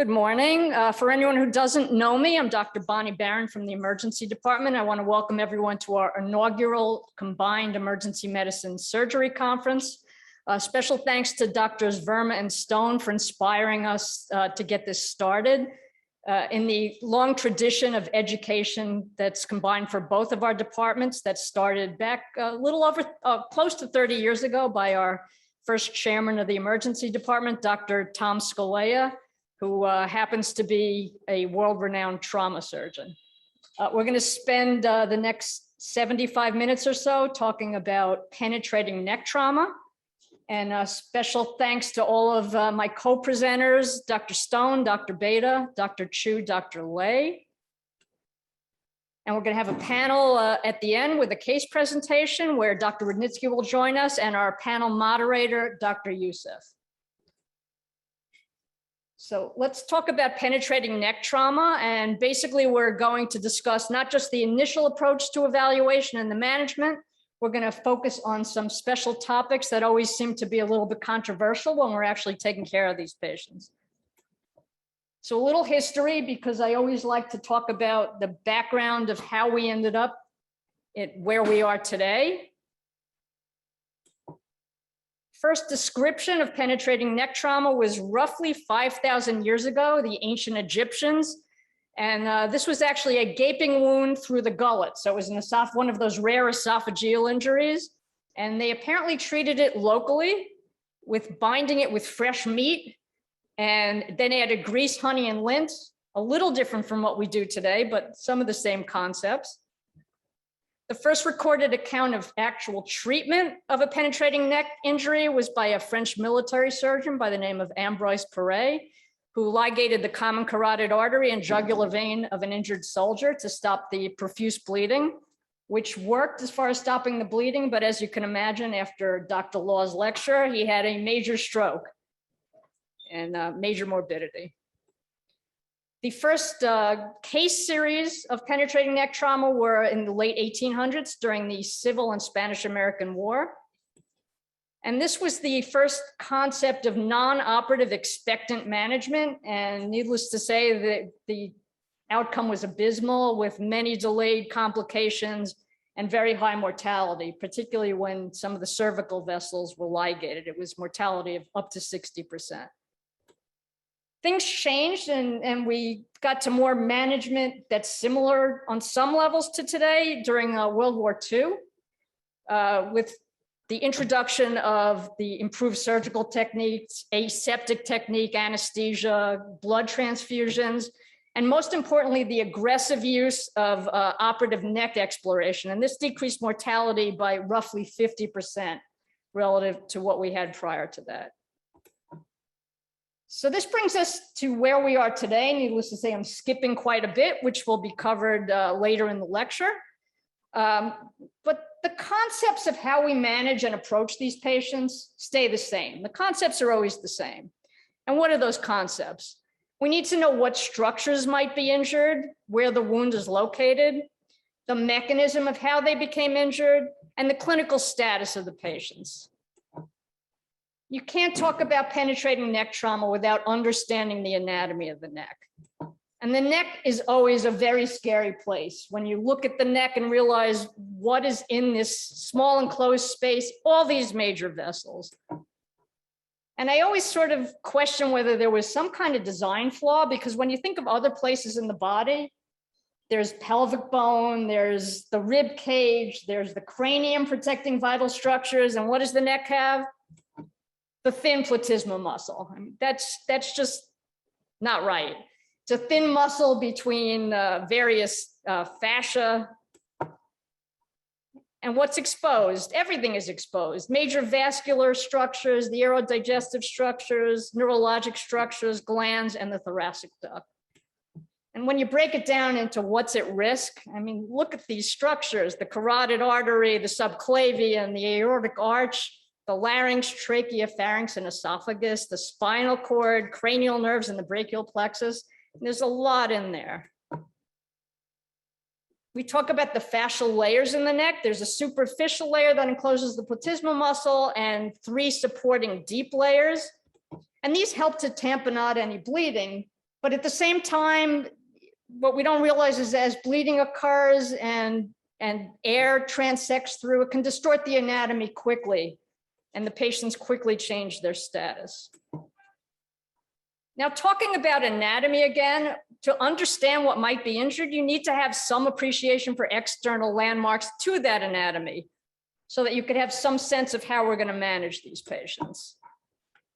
Good morning. For anyone who doesn't know me, I'm Dr. Bonny from the Emergency Department. I want to welcome everyone to our inaugural Combined Emergency Medicine Surgery Conference. Special thanks to Drs. Verma and Stone for inspiring us to get this started. In the long tradition of education that's combined for both of our departments that started back a little over, close to 30 years ago by our first chairman of the Emergency Department, Dr. Tom Scalea, who happens to be a world-renowned trauma surgeon. We're going to spend the next 75 minutes or so talking about penetrating neck trauma. And special thanks to all of my co-presenters, Dr. Stone, Dr. Beyda, Dr. Chu, Dr. Lay. And we're going to have a panel at the end with a case presentation where Dr. Roudnitsky will join us and our panel moderator, Dr. Youssef. So let's talk about penetrating neck trauma. And basically, we're going to discuss not just the initial approach to evaluation and the management. We're going to focus on some special topics that always seem to be a little bit controversial when we're actually taking care of these patients. So a little history, because I always like to talk about the background of how we ended up at where we are today. First description of penetrating neck trauma was roughly 5,000 years ago, the ancient Egyptians. And this was actually a gaping wound through the gullet. So it was one of those rare esophageal injuries. And they apparently treated it locally with binding it with fresh meat. And then added grease, honey, and lint, a little different from what we do today, but some of the same concepts. The first recorded account of actual treatment of a penetrating neck injury was by a French military surgeon by the name of Ambroise Paré, who ligated the common carotid artery and jugular vein of an injured soldier to stop the profuse bleeding, which worked as far as stopping the bleeding. But as you can imagine, after Dr. Law's lecture, he had a major stroke and major morbidity. The first case series of penetrating neck trauma were in the late 1800s during the Civil and Spanish-American War. And this was the first concept of non-operative expectant management. And needless to say, that the outcome was abysmal with many delayed complications and very high mortality, particularly when some of the cervical vessels were ligated. It was mortality of up to 60%. Things changed and we got to more management that's similar on some levels to today during World War II with the introduction of the improved surgical techniques, aseptic technique, anesthesia, blood transfusions, and most importantly, the aggressive use of operative neck exploration. And this decreased mortality by roughly 50% relative to what we had prior to that. So this brings us to where we are today. Needless to say, I'm skipping quite a bit, which will be covered later in the lecture. But the concepts of how we manage and approach these patients stay the same. The concepts are always the same. And what are those concepts? We need to know what structures might be injured, where the wound is located, the mechanism of how they became injured, and the clinical status of the patients. You can't talk about penetrating neck trauma without understanding the anatomy of the neck. And the neck is always a very scary place. When you look at the neck and realize what is in this small enclosed space, all these major vessels. And I always sort of question whether there was some kind of design flaw, because when you think of other places in the body, there's pelvic bone, there's the rib cage, there's the cranium protecting vital structures. And what does the neck have? The thin platysma muscle. I mean, that's just not right. It's a thin muscle between various fascia. And what's exposed? Everything is exposed. Major vascular structures, the aerodigestive structures, neurologic structures, glands, and the thoracic duct. And when you break it down into what's at risk, I mean, look at these structures, the carotid artery, the subclavian, the aortic arch, the larynx, trachea, pharynx, and esophagus, the spinal cord, cranial nerves, and the brachial plexus. And there's a lot in there. We talk about the fascial layers in the neck. There's a superficial layer that encloses the platysmal muscle and 3 supporting deep layers. And these help to tamponade any bleeding. But at the same time, what we don't realize is as bleeding occurs and air transects through, it can distort the anatomy quickly, and the patients quickly change their status. Now, talking about anatomy again, to understand what might be injured, you need to have some appreciation for external landmarks to that anatomy so that you could have some sense of how we're going to manage these patients.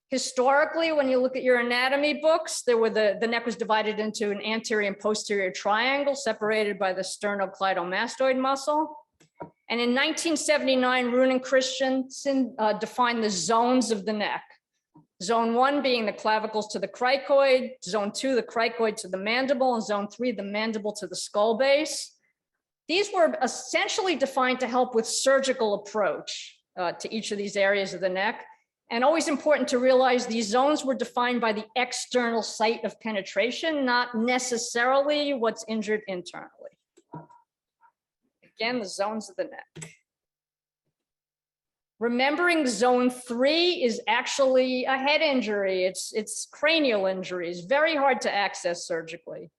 Historically, when you look at your anatomy books, the neck was divided into an anterior and posterior triangle separated by the sternocleidomastoid muscle. And in 1979, Roon and Christensen defined the zones of the neck. Zone 1 being the clavicles to the cricoid, zone 2, the cricoid to the mandible, and zone 3, the mandible to the skull base. These were essentially defined to help with surgical approach to each of these areas of the neck. And always important to realize these zones were defined by the external site of penetration, not necessarily what's injured internally. Again, the zones of the neck. Remembering zone 3 is actually a head injury. It's cranial injuries, very hard to access surgically.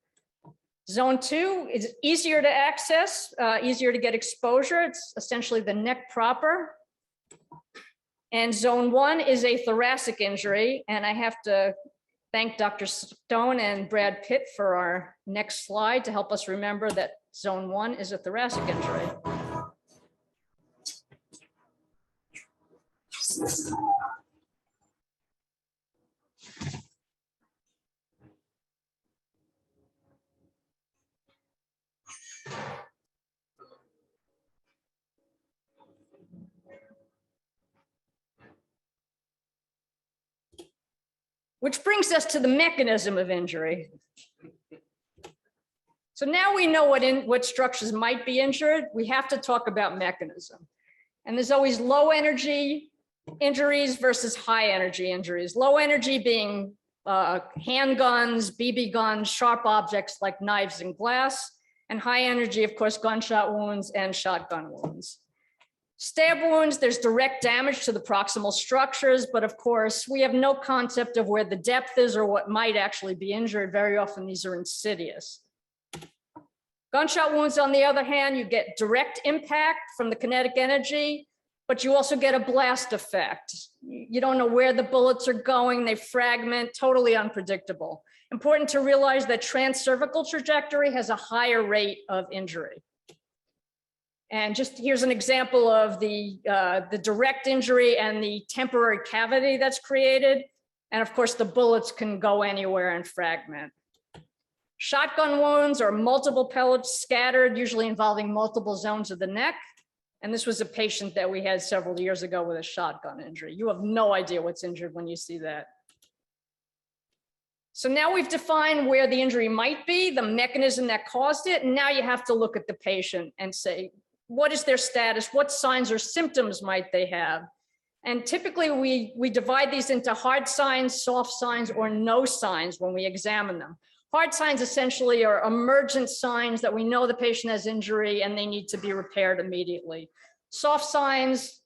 Zone 2 is easier to access, easier to get exposure. It's essentially the neck proper. And zone 1 is a thoracic injury. And I have to thank Dr. Stone and Brad Pitt for our next slide to help us remember that zone 1 is a thoracic injury. Which brings us to the mechanism of injury. So now we know what structures might be injured. We have to talk about mechanism. And there's always low energy injuries versus high energy injuries. Low energy being handguns, BB guns, sharp objects like knives and glass, and high energy, of course, gunshot wounds and shotgun wounds. Stab wounds, there's direct damage to the proximal structures, but of course, we have no concept of where the depth is or what might actually be injured. Very often, these are insidious. Gunshot wounds, on the other hand, you get direct impact from the kinetic energy, but you also get a blast effect. You don't know where the bullets are going, they fragment, totally unpredictable. Important to realize that transcervical trajectory has a higher rate of injury. And just here's an example of the direct injury and the temporary cavity that's created. And of course, the bullets can go anywhere and fragment. Shotgun wounds are multiple pellets scattered, usually involving multiple zones of the neck. And this was a patient that we had several years ago with a shotgun injury. You have no idea what's injured when you see that. So now we've defined where the injury might be, the mechanism that caused it. And now you have to look at the patient and say, what is their status? What signs or symptoms might they have? And typically we divide these into hard signs, soft signs, or no signs when we examine them. Hard signs essentially are emergent signs that we know the patient has injury and they need to be repaired immediately. Soft signs,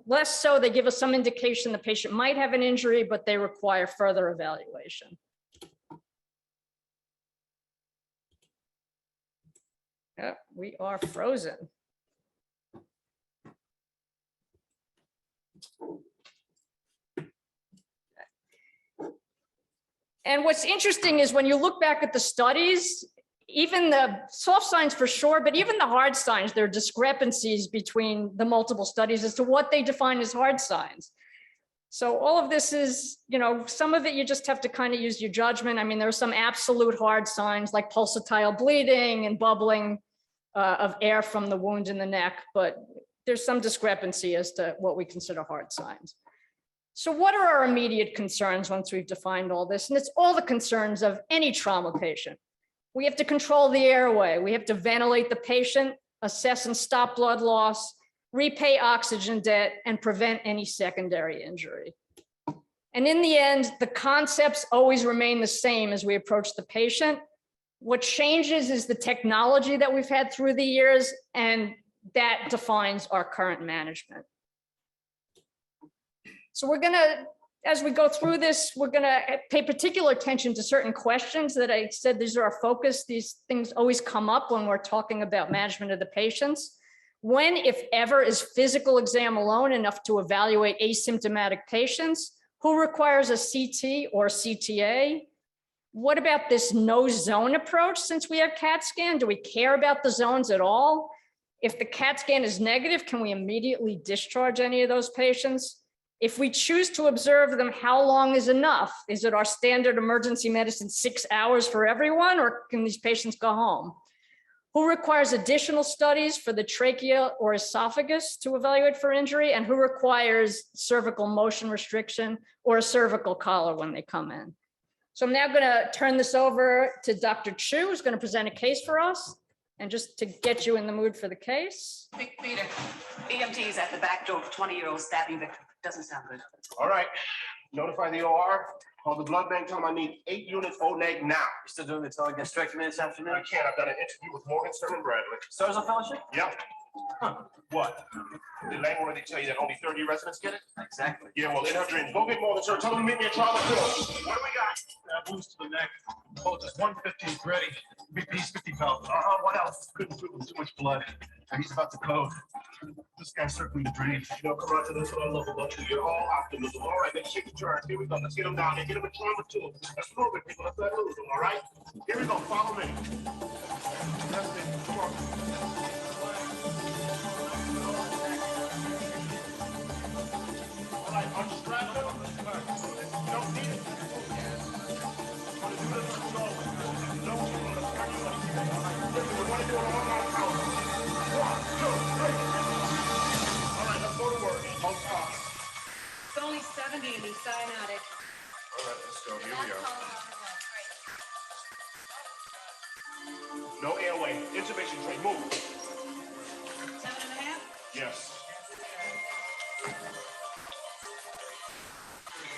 less so, they give us some indication the patient might have an injury, but they require further evaluation. Yeah, we are frozen. And what's interesting is when you look back at the studies, even the soft signs for sure, but even the hard signs, there are discrepancies between the multiple studies as to what they define as hard signs. So all of this is, you know, some of it you just have to kind of use your judgment. I mean, there are some absolute hard signs like pulsatile bleeding and bubbling of air from the wound in the neck, but there's some discrepancy as to what we consider hard signs. So what are our immediate concerns once we've defined all this? And it's all the concerns of any trauma patient. We have to control the airway. We have to ventilate the patient, assess and stop blood loss, repay oxygen debt, and prevent any secondary injury. And in the end, the concepts always remain the same as we approach the patient. What changes is the technology that we've had through the years, and that defines our current management. So we're gonna, as we go through this, we're going to pay particular attention to certain questions that I said these are our focus. These things always come up when we're talking about management of the patients. When, if ever, is physical exam alone enough to evaluate asymptomatic patients? Who requires a CT or CTA? What about this no zone approach since we have CAT scan? Do we care about the zones at all? If the CAT scan is negative, can we immediately discharge any of those patients? If we choose to observe them, how long is enough? Is it our standard emergency medicine 6 hours for everyone, or can these patients go home? Who requires additional studies for the trachea or esophagus to evaluate for injury? And who requires cervical motion restriction or a cervical collar when they come in? So I'm now going to turn this over to Dr. Chu, who's going to present a case for us. And just to get you in the mood for the case. Beyda, EMT's at the back door, 20-year-old stabbing victim. Doesn't sound good. All right, notify the OR, call the blood bank, tell them I need 8 units O-neg now. You still doing the telegastrectomy this afternoon? I can't, I've got an interview with Morgenstern and Bradley. Stars Fellowship? Yep. Huh. What? Did Langworthy tell you that only 30 residents get it? Exactly. Yeah, well, in her dreams. Go get Morgenstern, tell them to meet me at trauma 2. What do we got? Wounds to the neck. Oh, just 150 ready. BP's 50 pounds. What else? Couldn't put with too much blood. And he's about to code. This guy's circling the drain. You know, come out to this what I love about you. You're all optimism. All right, let's shake the turn. Here we go. Let's get them down there. Get them in trauma 2. Let's move it, people. Let's let loose them, all right? Here we go. Follow me. That's it. Come on. All right, unstrap them. You don't need it. I'm going to do this slowly. We're going to do it on our count. 1, 2, 3. All right, let's go to work. Hold on. It's only 70 and he's cyanotic. All right, let's go. Here we are. No airway. Intubation tray. Move. 7.5? Yes.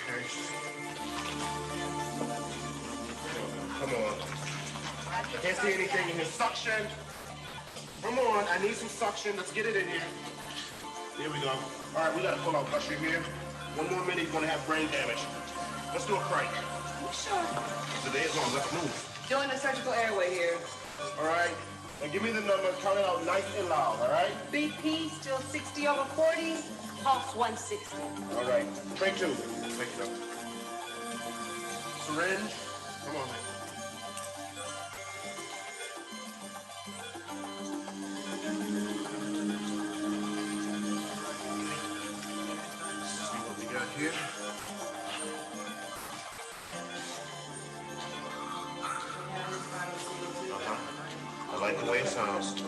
Okay. Come on. I can't see anything in here. Suction. Come on. I need some suction. Let's get it in here. Here we go. All right, we got to pull out pressure here. 1 more minute, he's going to have brain damage. Let's do a crank. Sure. The day is on. Let's move. Doing the surgical airway here. All right. Now give me the number. Count it out nice and loud. All right. BP still 60/40. Pulse 160. All right. Tray 2. Take it up. Syringe. Come on. See what we got here. I like the way it sounds.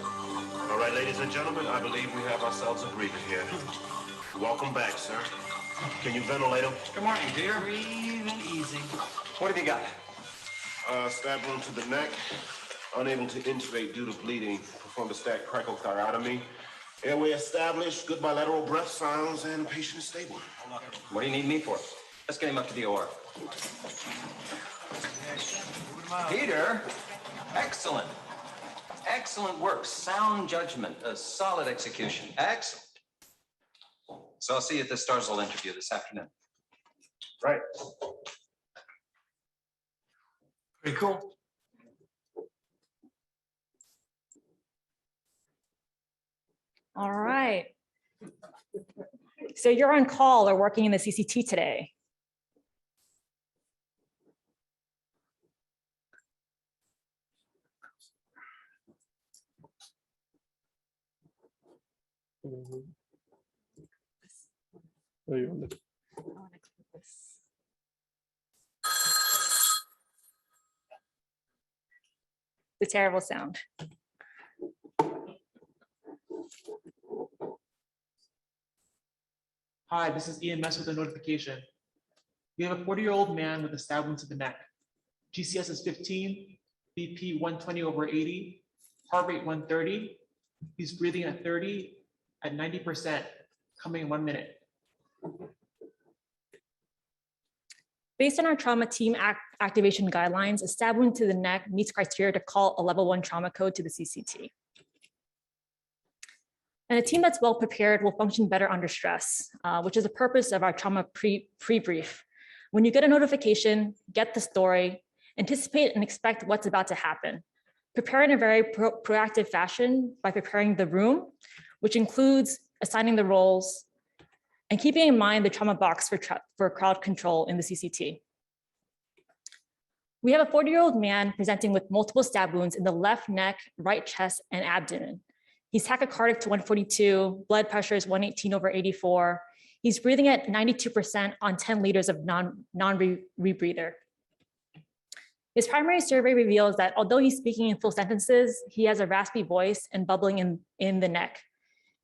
All right, ladies and gentlemen, I believe we have ourselves a breather here. Welcome back, sir. Can you ventilate him? Good morning, dear. Breathing easy. What have you got? Stab wound to the neck. Unable to intubate due to bleeding. Performed a stacked cricothyrotomy. Airway established. Good bilateral breath sounds, and the patient is stable. What do you need me for? Let's get him up to the OR. Peter, excellent. Excellent work. Sound judgment. A solid execution. Excellent. So I'll see you at the Starzl interview this afternoon. Right. Pretty cool. All right. So you're on call or working in the CCT today. The terrible sound. Hi, this is EMS with a notification. We have a 40-year-old man with a stab wound to the neck. GCS is 15, BP 120/80, heart rate 130. He's breathing at 30, at 90%, coming in 1 minute. Based on our trauma team activation guidelines, a stab wound to the neck meets criteria to call a level 1 trauma code to the CCT. And a team that's well prepared will function better under stress, which is the purpose of our trauma pre-brief. When you get a notification, get the story, anticipate and expect what's about to happen. Prepare in a very proactive fashion by preparing the room, which includes assigning the roles and keeping in mind the trauma box for crowd control in the CCT. We have a 40-year-old man presenting with multiple stab wounds in the left neck, right chest, and abdomen. He's tachycardic to 142, blood pressure is 118/84. He's breathing at 92% on 10 liters of non-rebreather. His primary survey reveals that although he's speaking in full sentences, he has a raspy voice and bubbling in the neck.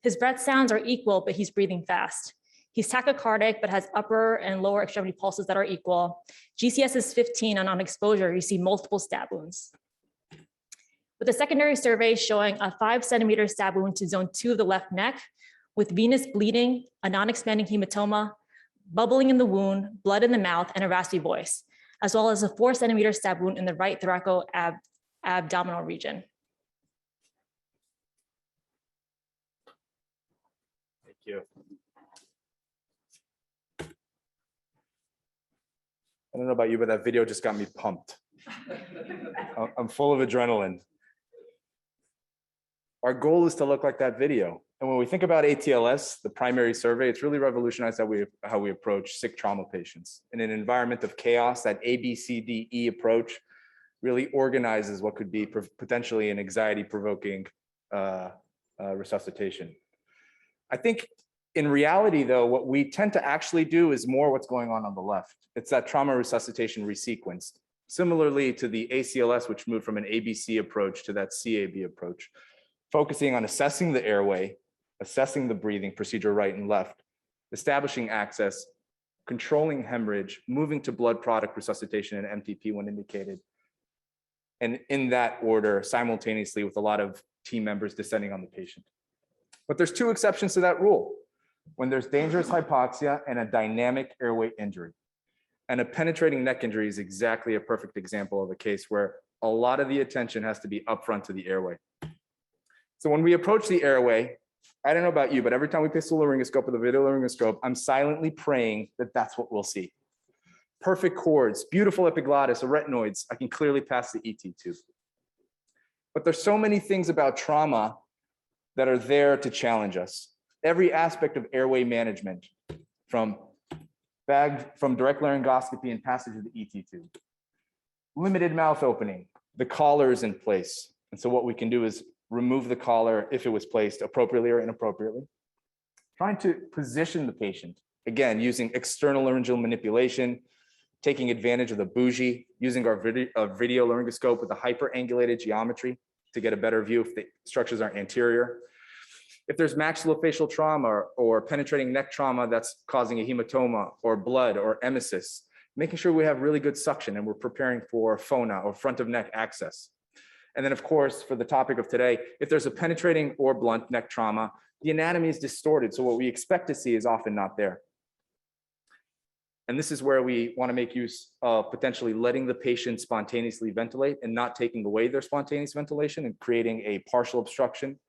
His breath sounds are equal, but he's breathing fast. He's tachycardic, but has upper and lower extremity pulses that are equal. GCS is 15, and on exposure, you see multiple stab wounds. With a secondary survey showing a 5-centimeter stab wound to zone 2 of the left neck, with venous bleeding, a non-expanding hematoma, bubbling in the wound, blood in the mouth, and a raspy voice, as well as a 4-centimeter stab wound in the right thoraco-abdominal region. Thank you. I don't know about you, but that video just got me pumped. I'm full of adrenaline. Our goal is to look like that video. And when we think about ATLS, the primary survey, it's really revolutionized how we approach sick trauma patients. In an environment of chaos, that ABCDE approach really organizes what could be potentially an anxiety-provoking resuscitation. I think in reality, though, what we tend to actually do is more what's going on the left. It's that trauma resuscitation resequenced. Similarly to the ACLS, which moved from an ABC approach to that CAB approach, focusing on assessing the airway, assessing the breathing procedure right and left, establishing access, controlling hemorrhage, moving to blood product resuscitation and MTP when indicated. And in that order, simultaneously with a lot of team members descending on the patient. But there's 2 exceptions to that rule. When there's dangerous hypoxia and a dynamic airway injury. And a penetrating neck injury is exactly a perfect example of a case where a lot of the attention has to be upfront to the airway. So when we approach the airway, I don't know about you, but every time we place the laryngoscope or the video laryngoscope, I'm silently praying that that's what we'll see. Perfect chords, beautiful epiglottis, arytenoids. I can clearly pass the ET tube. But there's so many things about trauma that are there to challenge us. Every aspect of airway management, from direct laryngoscopy and passage of the ET tube, limited mouth opening, the collar is in place. And so what we can do is remove the collar if it was placed appropriately or inappropriately. Trying to position the patient, again, using external laryngeal manipulation, taking advantage of the Bougie, using our video laryngoscope with a hyperangulated geometry to get a better view if the structures are anterior. If there's maxillofacial trauma or penetrating neck trauma that's causing a hematoma or blood or emesis, making sure we have really good suction and we're preparing for FONA or front of neck access. And then of course, for the topic of today, if there's a penetrating or blunt neck trauma, the anatomy is distorted. So what we expect to see is often not there. And this is where we want to make use of potentially letting the patient spontaneously ventilate and not taking away their spontaneous ventilation and creating a partial obstruction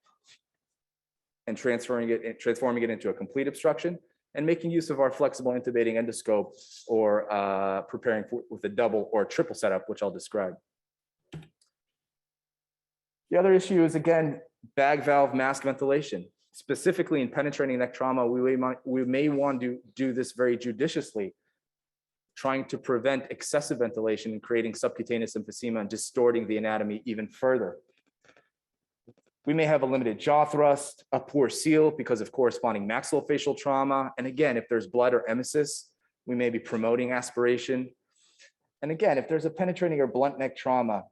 and transforming it into a complete obstruction, and making use of our flexible intubating endoscope or preparing with a double or triple setup, which I'll describe. The other issue is, again, bag valve mask ventilation. Specifically in penetrating neck trauma, we may want to do this very judiciously, trying to prevent excessive ventilation and creating subcutaneous emphysema and distorting the anatomy even further. We may have a limited jaw thrust, a poor seal because of corresponding maxillofacial trauma. And again, if there's blood or emesis, we may be promoting aspiration. And again, if there's a penetrating or blunt neck trauma,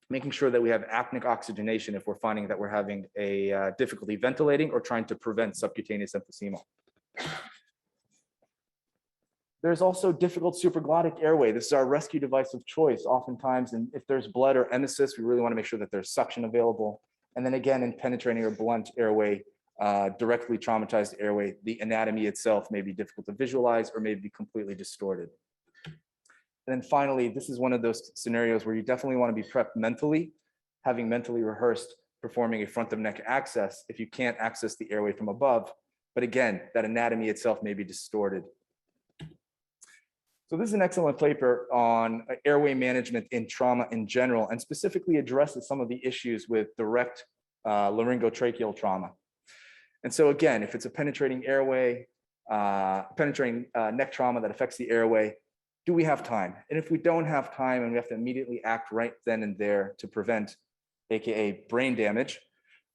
making sure that we have apneic oxygenation if we're finding that we're having a difficulty ventilating or trying to prevent subcutaneous emphysema. There's also difficult supraglottic airway. This is our rescue device of choice oftentimes. And if there's blood or emesis, we really want to make sure that there's suction available. And then again, in penetrating or blunt airway, directly traumatized airway, the anatomy itself may be difficult to visualize or may be completely distorted. And then finally, this is one of those scenarios where you definitely want to be prepped mentally, having mentally rehearsed performing a front of neck access if you can't access the airway from above. But again, that anatomy itself may be distorted. So this is an excellent paper on airway management in trauma in general, and specifically addresses some of the issues with direct laryngotracheal trauma. And so again, if it's a penetrating airway, penetrating neck trauma that affects the airway, do we have time? And if we don't have time and we have to immediately act right then and there to prevent, AKA brain damage,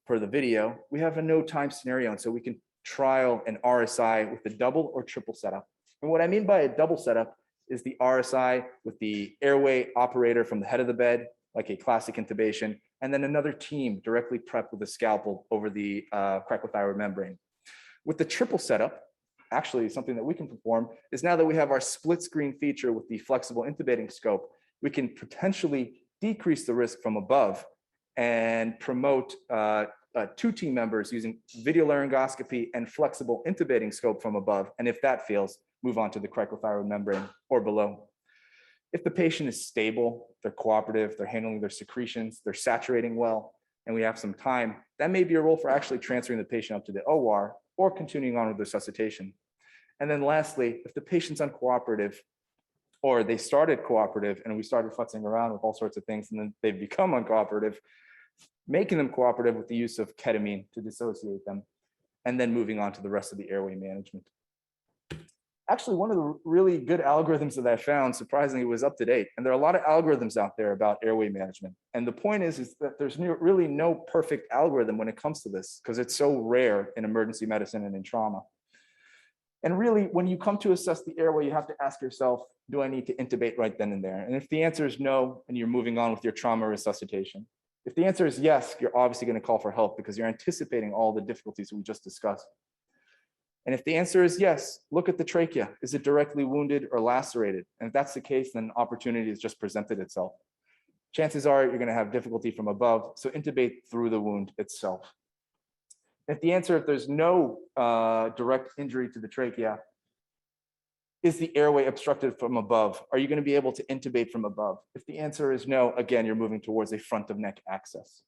per the video, we have a no time scenario. And so we can trial an RSI with the double or triple setup. And what I mean by a double setup is the RSI with the airway operator from the head of the bed, like a classic intubation, and then another team directly prepped with a scalpel over the cricothyroid membrane. With the triple setup, actually something that we can perform is, now that we have our split screen feature with the flexible intubating scope, we can potentially decrease the risk from above and promote two team members using video laryngoscopy and flexible intubating scope from above. And if that fails, move on to the cricothyroid membrane or below. If the patient is stable, they're cooperative, they're handling their secretions, they're saturating well, and we have some time, that may be a role for actually transferring the patient up to the OR or continuing on with resuscitation. And then lastly, if the patient's uncooperative, or they started cooperative and we started futzing around with all sorts of things and then they've become uncooperative, making them cooperative with the use of ketamine to dissociate them, and then moving on to the rest of the airway management. Actually, one of the really good algorithms that I found, surprisingly, was up to date. And there are a lot of algorithms out there about airway management. And the point is that there's really no perfect algorithm when it comes to this, because it's so rare in emergency medicine and in trauma. And really, when you come to assess the airway, you have to ask yourself, do I need to intubate right then and there? And if the answer is no, and you're moving on with your trauma resuscitation. If the answer is yes, you're obviously going to call for help because you're anticipating all the difficulties we just discussed. And if the answer is yes, look at the trachea. Is it directly wounded or lacerated? And if that's the case, then opportunity has just presented itself. Chances are you're going to have difficulty from above, so intubate through the wound itself. If the answer, if there's no direct injury to the trachea, is the airway obstructed from above? Are you going to be able to intubate from above? If the answer is no, again, you're moving towards a front of neck access.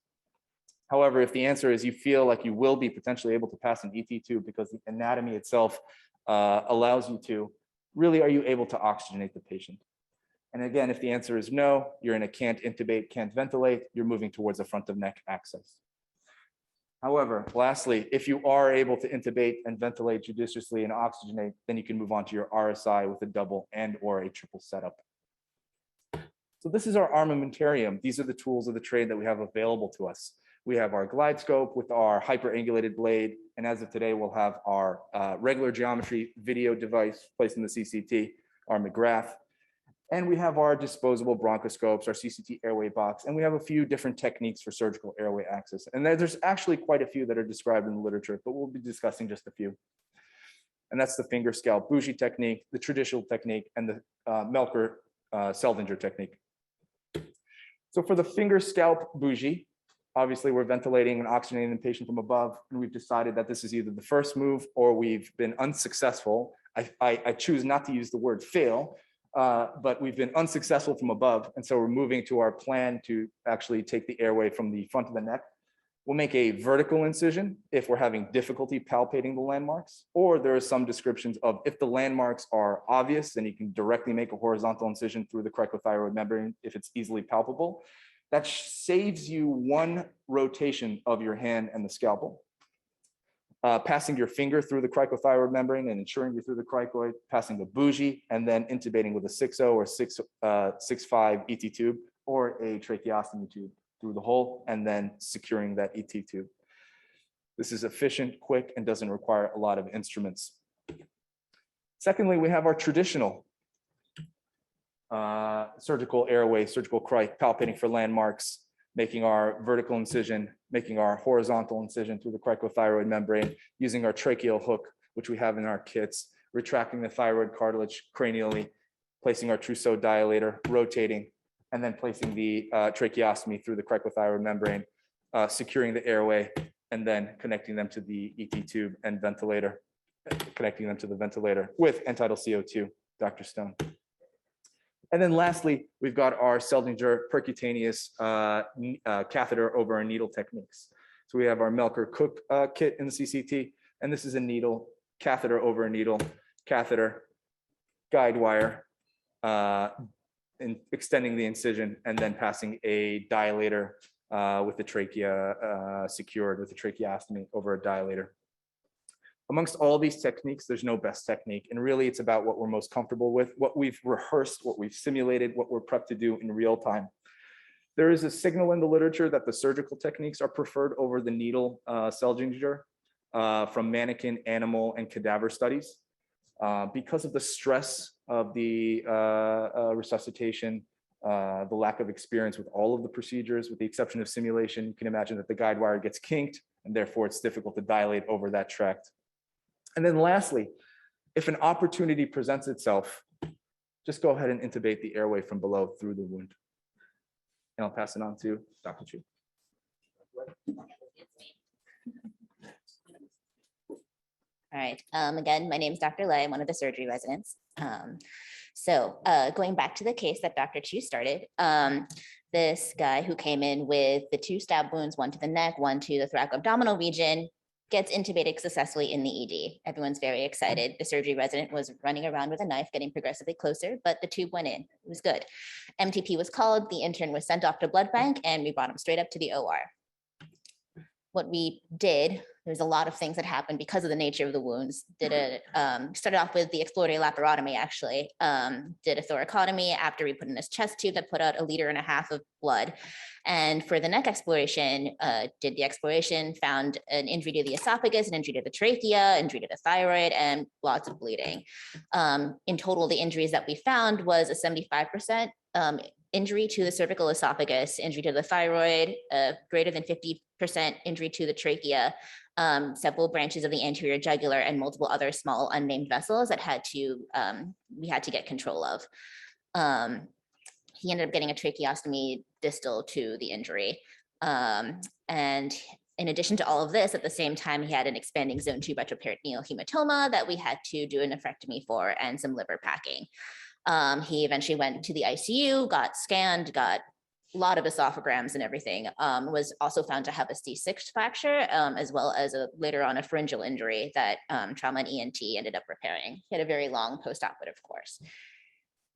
However, if the answer is you feel like you will be potentially able to pass an ET tube because the anatomy itself allows you to, really, are you able to oxygenate the patient? And again, if the answer is no, you're in a can't intubate, can't ventilate, you're moving towards a front of neck access. However, lastly, if you are able to intubate and ventilate judiciously and oxygenate, then you can move on to your RSI with a double and or a triple setup. So this is our armamentarium. These are the tools of the trade that we have available to us. We have our glide scope with our hyperangulated blade. And as of today, we'll have our regular geometry video device placed in the CCT, our McGrath. And we have our disposable bronchoscopes, our CCT airway box, and we have a few different techniques for surgical airway access. And there's actually quite a few that are described in the literature, but we'll be discussing just a few. And that's the finger scalp Bougie technique, the traditional technique, and the Melker Seldinger technique. So for the finger scalp Bougie, obviously we're ventilating and oxygenating the patient from above, and we've decided that this is either the first move or we've been unsuccessful. I choose not to use the word fail, but we've been unsuccessful from above. And so we're moving to our plan to actually take the airway from the front of the neck. We'll make a vertical incision if we're having difficulty palpating the landmarks, or there are some descriptions of if the landmarks are obvious, then you can directly make a horizontal incision through the cricothyroid membrane if it's easily palpable. That saves you one rotation of your hand and the scalpel. Passing your finger through the cricothyroid membrane and ensuring you're through the cricoid, passing the Bougie, and then intubating with a 6.0 or 6.5 ET tube or a tracheostomy tube through the hole, and then securing that ET tube. This is efficient, quick, and doesn't require a lot of instruments. Secondly, we have our traditional surgical airway, surgical cric, palpating for landmarks, making our vertical incision, making our horizontal incision through the cricothyroid membrane, using our tracheal hook, which we have in our kits, retracting the thyroid cartilage cranially, placing our trousseau dilator, rotating, and then placing the tracheostomy through the cricothyroid membrane, securing the airway, and then connecting them to the ET tube and ventilator, connecting them to the ventilator with end-tidal CO2, Dr. Stone. And then lastly, we've got our Seldinger percutaneous catheter over a needle techniques. So we have our Melker Cook kit in the CCT, and this is a needle, catheter over a needle, catheter, guide wire, and extending the incision and then passing a dilator with the trachea secured with a tracheostomy over a dilator. Amongst all these techniques, there's no best technique. And really it's about what we're most comfortable with, what we've rehearsed, what we've simulated, what we're prepped to do in real time. There is a signal in the literature that the surgical techniques are preferred over the needle cell ginger from mannequin, animal, and cadaver studies. Because of the stress of the resuscitation, the lack of experience with all of the procedures, with the exception of simulation, you can imagine that the guide wire gets kinked, and therefore it's difficult to dilate over that tract. And then lastly, if an opportunity presents itself, just go ahead and intubate the airway from below through the wound. And I'll pass it on to Dr. Chu. All right. Again, my name is Dr. Lay. I'm one of the surgery residents. Going back to the case that Dr. Chu started, this guy who came in with the 2 stab wounds, one to the neck, one to the thoracoabdominal region, gets intubated successfully in the ED. Everyone's very excited. The surgery resident was running around with a knife, getting progressively closer, but the tube went in. It was good. MTP was called, the intern was sent off to blood bank, and we brought him straight up to the OR. What we did, there's a lot of things that happened because of the nature of the wounds. Started off with the exploratory laparotomy, actually. Did a thoracotomy after we put in this chest tube that put out 1.5 liters of blood. And for the neck exploration, did the exploration, found an injury to the esophagus, an injury to the trachea, injury to the thyroid, and lots of bleeding. In total, the injuries that we found was a 75% injury to the cervical esophagus, injury to the thyroid, greater than 50% injury to the trachea, several branches of the anterior jugular, and multiple other small unnamed vessels that we had to get control of. He ended up getting a tracheostomy distal to the injury. And in addition to all of this, at the same time, he had an expanding zone 2 retroperitoneal hematoma that we had to do a nephrectomy for, and some liver packing. He eventually went to the ICU, got scanned, got a lot of esophograms and everything, was also found to have a C6 fracture, as well as later on a pharyngeal injury that trauma and ENT ended up repairing. He had a very long post-operative course.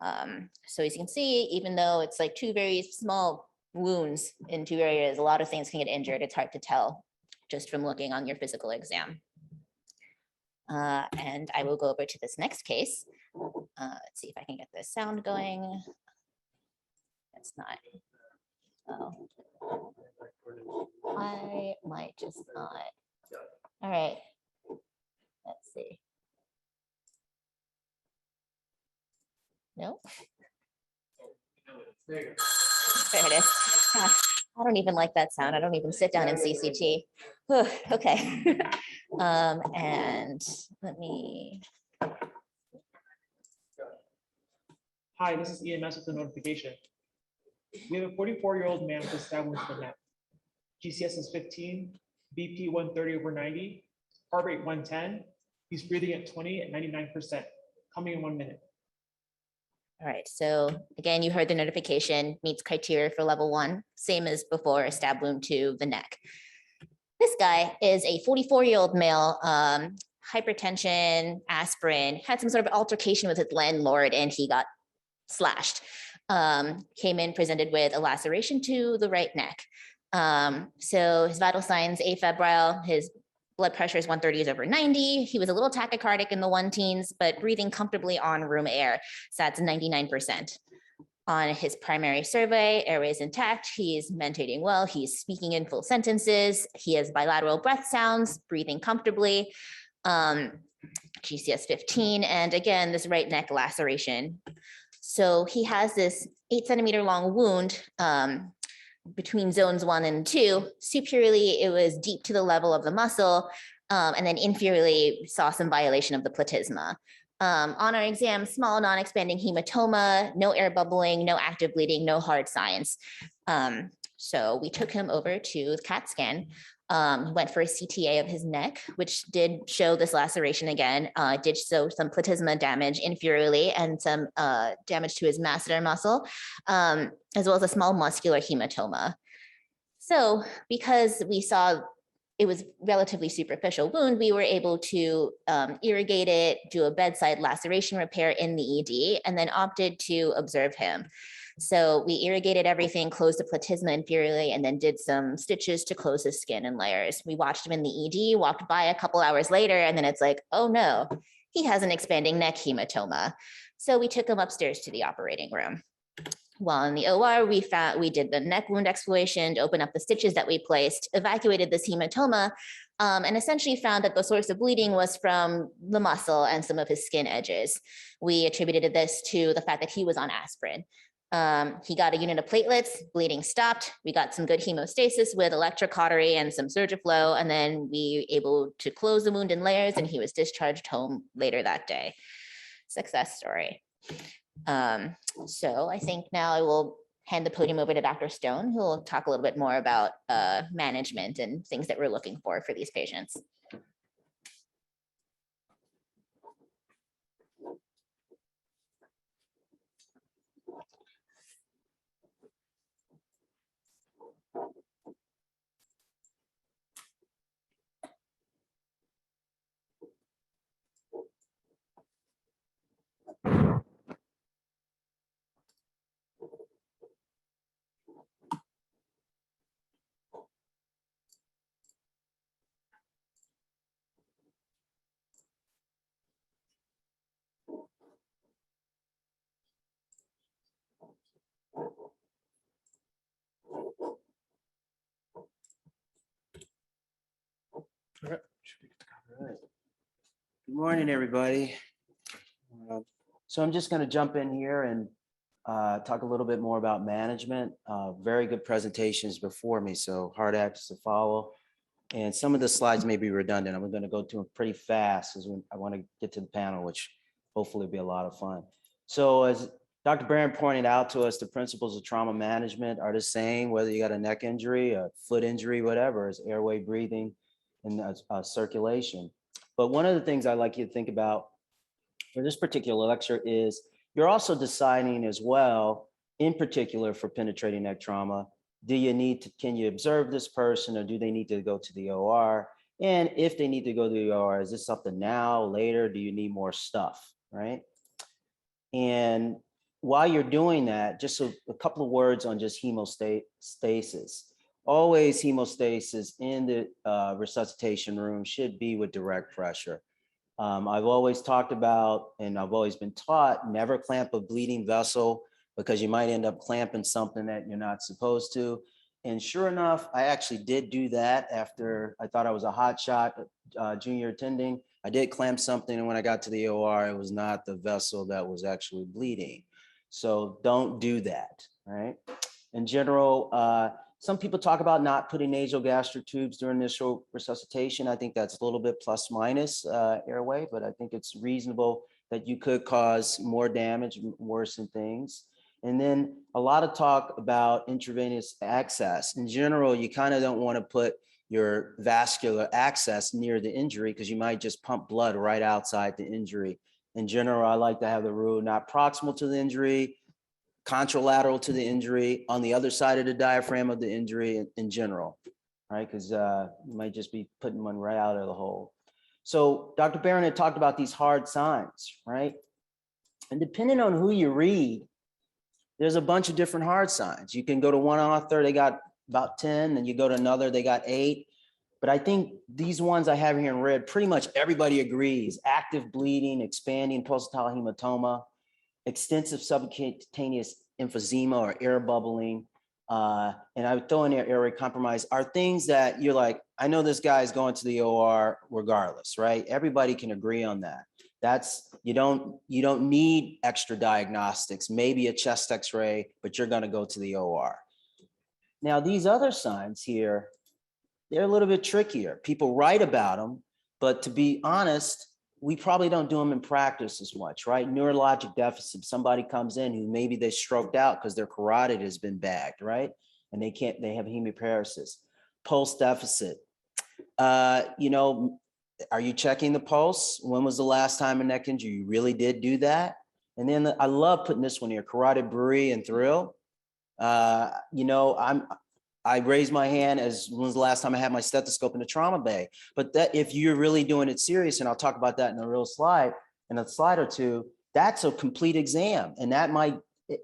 So as you can see, even though it's like 2 very small wounds in 2 areas, a lot of things can get injured. It's hard to tell just from looking on your physical exam. And I will go over to this next case. Let's see if I can get this sound going. It's not. Oh. I might just not. All right. Let's see. No. There it is. I don't even like that sound. I don't even sit down in CCT. Okay. And let me. Hi, this is EMS with the notification. We have a 44-year-old man with a stab wound to the neck. GCS is 15, BP 130/90, heart rate 110. He's breathing at 20 at 99%. Coming in 1 minute. All right, so again, you heard the notification, meets criteria for level 1, same as before, a stab wound to the neck. This guy is a 44-year-old male, hypertension, aspirin, had some sort of altercation with his landlord, and he got slashed. Came in, presented with a laceration to the right neck. So his vital signs, afebrile, his blood pressure is 130/90. He was a little tachycardic in the 1-teens, but breathing comfortably on room air. So that's 99%. On his primary survey, airway is intact. He's mentating well. He's speaking in full sentences. He has bilateral breath sounds, breathing comfortably. GCS 15. And again, this right neck laceration. So he has this 8-centimeter long wound between zones 1 and 2. Superiorly, it was deep to the level of the muscle, and then inferiorly saw some violation of the platysma. On our exam, small non-expanding hematoma, no air bubbling, no active bleeding, no hard signs. So we took him over to CAT scan. Went for a CTA of his neck, which did show this laceration again, did show some platysma damage inferiorly and some damage to his masseter muscle, as well as a small muscular hematoma. So because we saw it was relatively superficial wound, we were able to irrigate it, do a bedside laceration repair in the ED, and then opted to observe him. So we irrigated everything, closed the platysma inferiorly, and then did some stitches to close his skin and layers. We watched him in the ED, walked by a couple hours later, and then it's like, oh no, he has an expanding neck hematoma. So we took him upstairs to the operating room. While in the OR, we did the neck wound exploration to open up the stitches that we placed, evacuated this hematoma, and essentially found that the source of bleeding was from the muscle and some of his skin edges. We attributed this to the fact that he was on aspirin. He got a unit of platelets, bleeding stopped. We got some good hemostasis with electrocautery and some Surgiflow, and then we able to close the wound in layers, and he was discharged home later that day. Success story. So I think now I will hand the podium over to Dr. Stone, who will talk a little bit more about management and things that we're looking for these patients. Good morning, everybody. So I'm just going to jump in here and talk a little bit more about management. Very good presentations before me, so hard acts to follow. And some of the slides may be redundant. I'm going to go to them pretty fast because I want to get to the panel, which hopefully will be a lot of fun. So as Dr. Barron pointed out to us, the principles of trauma management are the same, whether you got a neck injury, a foot injury, whatever, is airway, breathing, and circulation. But one of the things I like you to think about for this particular lecture is you're also deciding as well, in particular for penetrating neck trauma, can you observe this person, or do they need to go to the OR? And if they need to go to the OR, is this something now, later? Do you need more stuff, right? And while you're doing that, just a couple of words on just hemostasis. Always hemostasis in the resuscitation room should be with direct pressure. I've always talked about, and I've always been taught, never clamp a bleeding vessel because you might end up clamping something that you're not supposed to. And sure enough, I actually did do that after I thought I was a hot shot junior attending. I did clamp something, and when I got to the OR, it was not the vessel that was actually bleeding. So don't do that, right? In general, some people talk about not putting nasogastric tubes during initial resuscitation. I think that's a little bit plus minus airway, but I think it's reasonable that you could cause more damage, worsen things. And then a lot of talk about intravenous access. In general, you kind of don't want to put your vascular access near the injury because you might just pump blood right outside the injury. In general, I like to have the rule not proximal to the injury, contralateral to the injury, on the other side of the diaphragm of the injury in general, right? Because you might just be putting one right out of the hole. So Dr. Barron had talked about these hard signs, right? And depending on who you read, there's a bunch of different hard signs. You can go to one author, they got about 10, and you go to another, they got 8. But I think these ones I have here in red, pretty much everybody agrees: active bleeding, expanding pulsatile hematoma, extensive subcutaneous emphysema or air bubbling, and I would throw in there airway compromise, are things that you're like, I know this guy is going to the OR regardless, right? Everybody can agree on that. That's, you don't need extra diagnostics, maybe a chest x-ray, but you're gonna go to the OR. Now, these other signs here, they're a little bit trickier. People write about them, but to be honest, we probably don't do them in practice as much, right? Neurologic deficit, somebody comes in who maybe they stroked out because their carotid has been bagged, right? And they have hemiparesis. Pulse deficit, are you checking the pulse? When was the last time a neck injury you really did do that? And then I love putting this one here, carotid bruit and thrill. I raised my hand as when was the last time I had my stethoscope in the trauma bay. But that if you're really doing it serious, and I'll talk about that in a slide or two, that's a complete exam. And that might,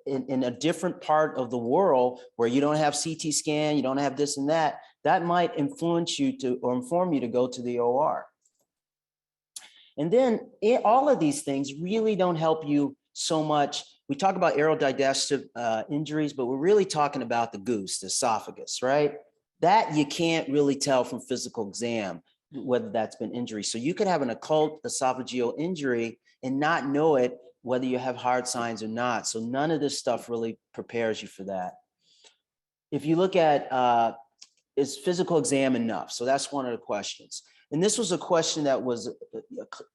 in a different part of the world where you don't have CT scan, you don't have this and that, that might influence you to, or inform you to go to the OR. And then all of these things really don't help you so much. We talk about aerodigestive injuries, but we're really talking about the goose, the esophagus, right? That you can't really tell from physical exam whether that's been injury. So you could have an occult esophageal injury and not know it, whether you have hard signs or not. So none of this stuff really prepares you for that. If you look at, is physical exam enough? So that's one of the questions. And this was a question that was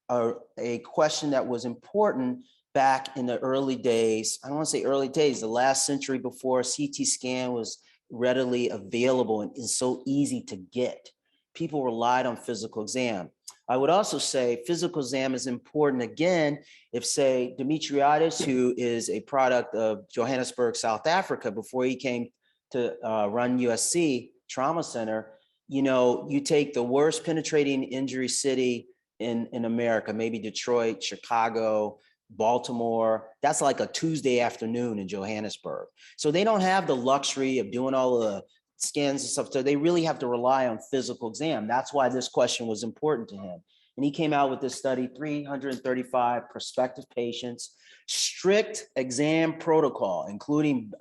a question that was important back in the early days. I don't want to say early days, the last century before CT scan was readily available and is so easy to get. People relied on physical exam. I would also say physical exam is important again if, say, Demetriades, who is a product of Johannesburg, South Africa, before he came to run USC Trauma Center, you know, you take the worst penetrating injury city in America, maybe Detroit, Chicago, Baltimore. That's like a Tuesday afternoon in Johannesburg. So they don't have the luxury of doing all the scans and stuff. So they really have to rely on physical exam. That's why this question was important to him. And he came out with this study, 335 prospective patients, strict exam protocol, including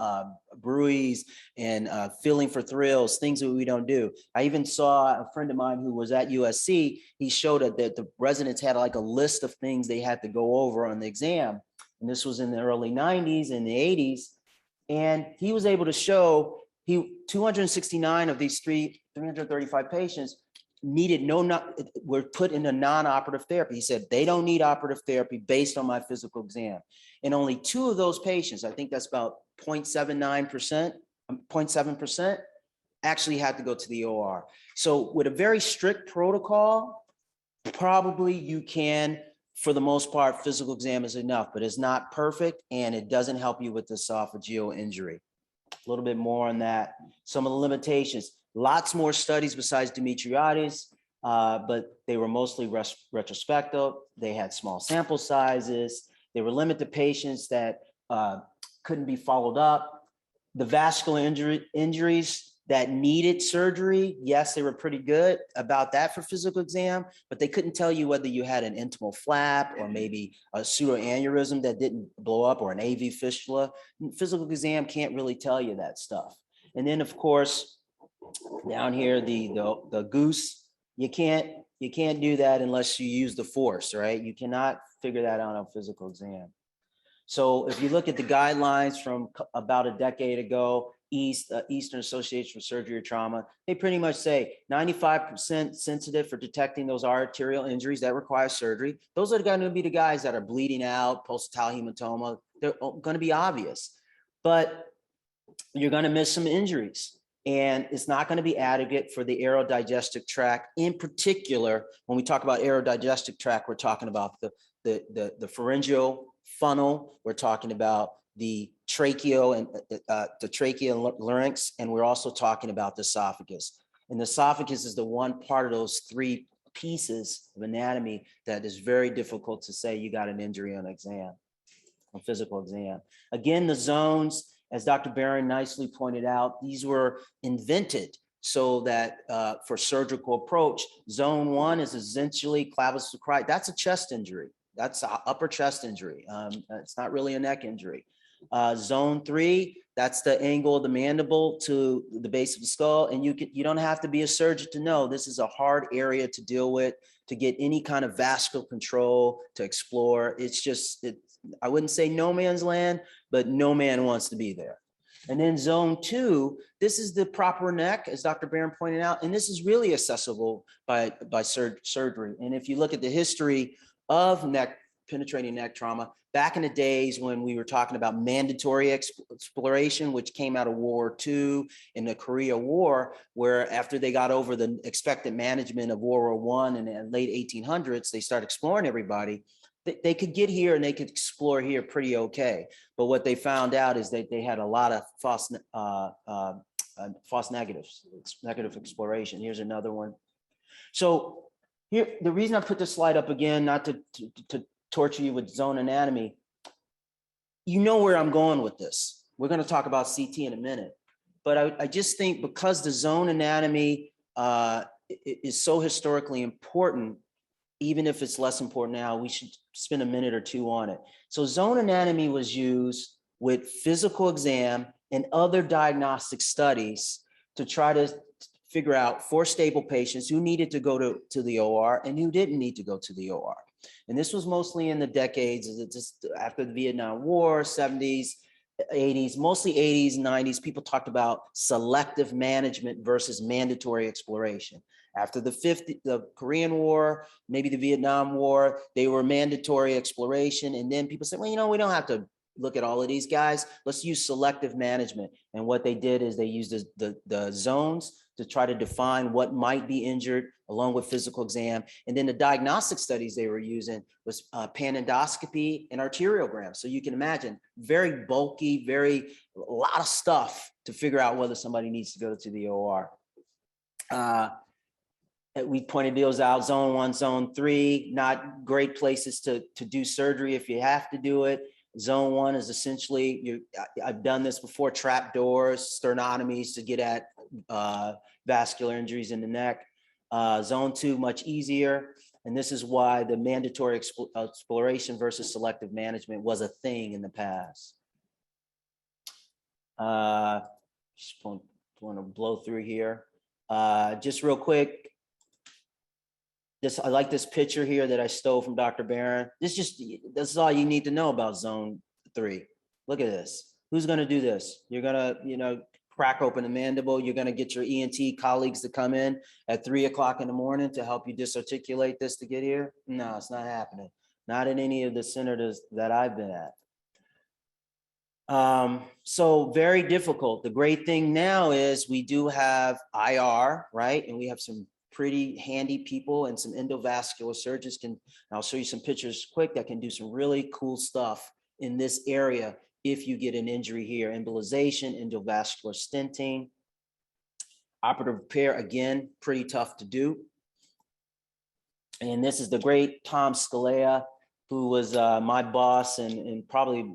bruits and feeling for thrills, things that we don't do. I even saw a friend of mine who was at USC. He showed that the residents had like a list of things they had to go over on the exam. And this was in the early 90s and the 80s. And he was able to show 269 of these 335 patients were put into non-operative therapy. He said they don't need operative therapy based on my physical exam. And only 2 of those patients, I think that's about 0.79%, 0.7%, actually had to go to the OR. So with a very strict protocol, probably you can, for the most part, physical exam is enough, but it's not perfect and it doesn't help you with esophageal injury. A little bit more on that. Some of the limitations. Lots more studies besides Demetriades, but they were mostly retrospective. They had small sample sizes. They were limited to patients that couldn't be followed up. The vascular injuries that needed surgery, yes, they were pretty good about that for physical exam, but they couldn't tell you whether you had an intimal flap or maybe a pseudoaneurysm that didn't blow up or an AV fistula. Physical exam can't really tell you that stuff. And then, of course, down here, the goose, you can't do that unless you use the force, right? You cannot figure that out on physical exam. So if you look at the guidelines from about a decade ago, Eastern Association for Surgery or Trauma, they pretty much say 95% sensitive for detecting those arterial injuries that require surgery. Those are going to be the guys that are bleeding out, pulsatile hematoma. They're going to be obvious, but you're going to miss some injuries. And it's not going to be adequate for the aerodigestive tract. In particular, when we talk about aerodigestive tract, we're talking about the pharyngeal funnel. We're talking about the tracheo and the trachea and larynx, and we're also talking about the esophagus. And the esophagus is the one part of those 3 pieces of anatomy that is very difficult to say you got an injury on exam, on physical exam. Again, the zones, as Dr. Barron nicely pointed out, these were invented so that for surgical approach. Zone 1 is essentially clavis sacri. That's a chest injury. That's an upper chest injury. It's not really a neck injury. Zone 3, that's the angle of the mandible to the base of the skull. And you don't have to be a surgeon to know this is a hard area to deal with, to get any kind of vascular control, to explore. It's just, I wouldn't say no man's land, but no man wants to be there. And then zone 2, this is the proper neck, as Dr. Barron pointed out, and this is really accessible by surgery. And if you look at the history of penetrating neck trauma, back in the days when we were talking about mandatory exploration, which came out of World War II in the Korea War, where after they got over the expectant management of World War I in the late 1800s, they started exploring everybody. They could get here and they could explore here pretty okay. But what they found out is that they had a lot of false false negatives, negative exploration. Here's another one. So here, the reason I put this slide up again, not to torture you with zone anatomy, you know where I'm going with this. We're going to talk about CT in a minute, but I just think because the zone anatomy is so historically important, even if it's less important now, we should spend a minute or two on it. So zone anatomy was used with physical exam and other diagnostic studies to try to figure out for stable patients who needed to go to the OR and who didn't need to go to the OR. And this was mostly in the decades just after the Vietnam War, 70s, 80s, mostly 80s, 90s, people talked about selective management versus mandatory exploration. After the Korean War, maybe the Vietnam War, they were mandatory exploration. And then people said, well, you know, we don't have to look at all of these guys. Let's use selective management. And what they did is they used the zones to try to define what might be injured along with physical exam. And then the diagnostic studies they were using was panendoscopy and arteriogram. So you can imagine very bulky, a lot of stuff to figure out whether somebody needs to go to the OR. We pointed those out, zone 1, zone 3, not great places to do surgery if you have to do it. Zone 1 is essentially, I've done this before, trap doors, sternotomies to get at vascular injuries in the neck. Zone 2, much easier. And this is why the mandatory exploration versus selective management was a thing in the past. Just want to blow through here. Just real quick. I like this picture here that I stole from Dr. Barron. This is all you need to know about zone 3. Look at this. Who's going to do this? You're going to, crack open the mandible. You're going to get your ENT colleagues to come in at 3 o'clock in the morning to help you disarticulate this to get here. No, it's not happening. Not in any of the centers that I've been at. So very difficult. The great thing now is we do have IR, right? And we have some pretty handy people and some endovascular surgeons I'll show you some pictures quick that can do some really cool stuff in this area if you get an injury here. Embolization, endovascular stenting, operative repair, again, pretty tough to do. And this is the great Tom Scalea, who was my boss and probably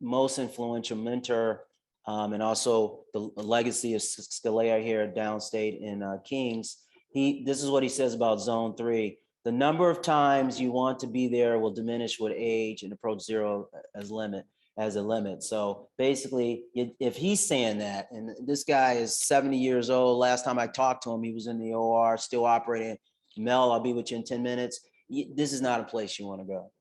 most influential mentor, and also the legacy of Scalea here downstate in Kings. This is what he says about zone 3. The number of times you want to be there will diminish with age and approach zero as a limit. So basically, if he's saying that, and this guy is 70 years old, last time I talked to him, he was in the OR, still operating. Mel, I'll be with you in 10 minutes. This is not a place you want to go.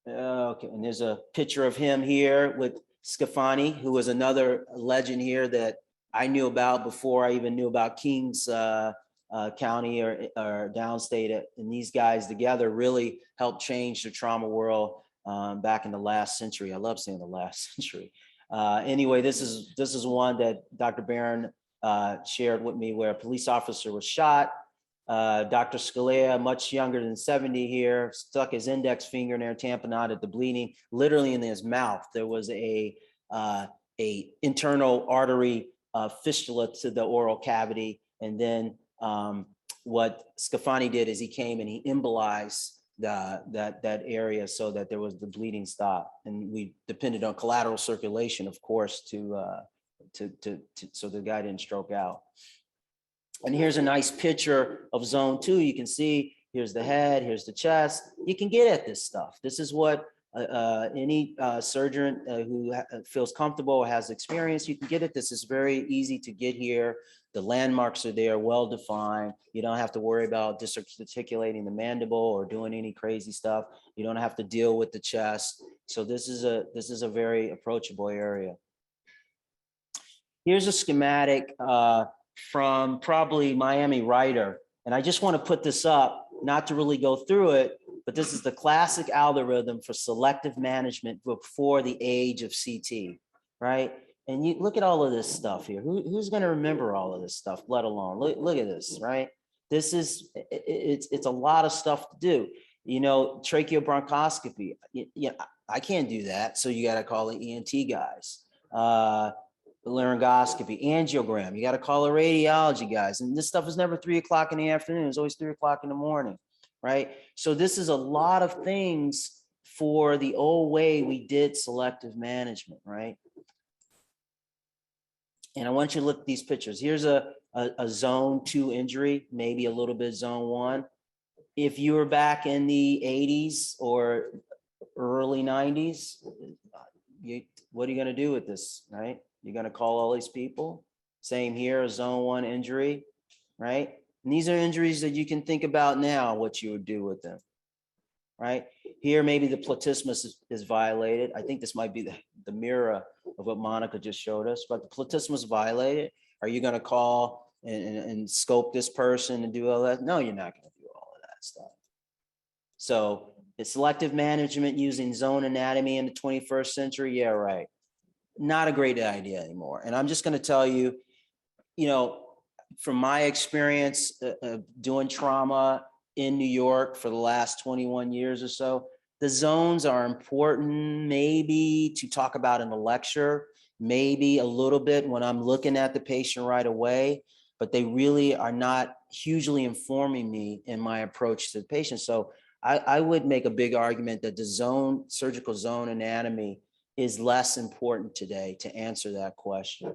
Okay, and there's a picture of him here with Scafani, who was another legend here that I knew about before I even knew about Kings County or downstate. And these guys together really helped change the trauma world back in the last century. I love saying the last century. Anyway, this is one that Dr. Barron shared with me where a police officer was shot. Dr. Scalea, much younger than 70 here, stuck his index finger in there, tamponaded the bleeding, literally in his mouth. There was a internal artery fistula to the oral cavity. And then what Scafani did is he came and he embolized that area so that there was the bleeding stop. And we depended on collateral circulation, of course, so the guy didn't stroke out. And here's a nice picture of zone 2. You can see here's the head, here's the chest. You can get at this stuff. This is what any surgeon who feels comfortable or has experience, you can get it. This is very easy to get here. The landmarks are there, well defined. You don't have to worry about disarticulating the mandible or doing any crazy stuff. You don't have to deal with the chest. So this is a very approachable area. Here's a schematic from probably Miami Writer. And I just want to put this up, not to really go through it, but this is the classic algorithm for selective management before the age of CT, right? And you look at all of this stuff here. Who's going to remember all of this stuff, let alone, look at this, right? This is, it's a lot of stuff to do. Tracheobronchoscopy, I can't do that. So you got to call the ENT guys. laryngoscopy, angiogram. You got to call a radiology, guys. And this stuff is never 3 o'clock in the afternoon. It's always 3 o'clock in the morning, right? So this is a lot of things for the old way we did selective management, right? And I want you to look at these pictures. Here's a zone 2 injury, maybe a little bit zone 1. If you were back in the 80s or early 90s, what are you going to do with this, right? You're going to call all these people. Same here, a zone 1 injury, right? And these are injuries that you can think about now, what you would do with them, right? Here, maybe the platysmus is violated. I think this might be the mirror of what Monika just showed us, but the platysmus violated. Are you going to call and scope this person and do all that? No, you're not going to do all of that stuff. So the selective management using zone anatomy in the 21st century, yeah, right. Not a great idea anymore. And I'm just going to tell you, you know, from my experience doing trauma in New York for the last 21 years or so, the zones are important maybe to talk about in the lecture, maybe a little bit when I'm looking at the patient right away, but they really are not hugely informing me in my approach to the patient. So I would make a big argument that the zone, surgical zone anatomy is less important today to answer that question.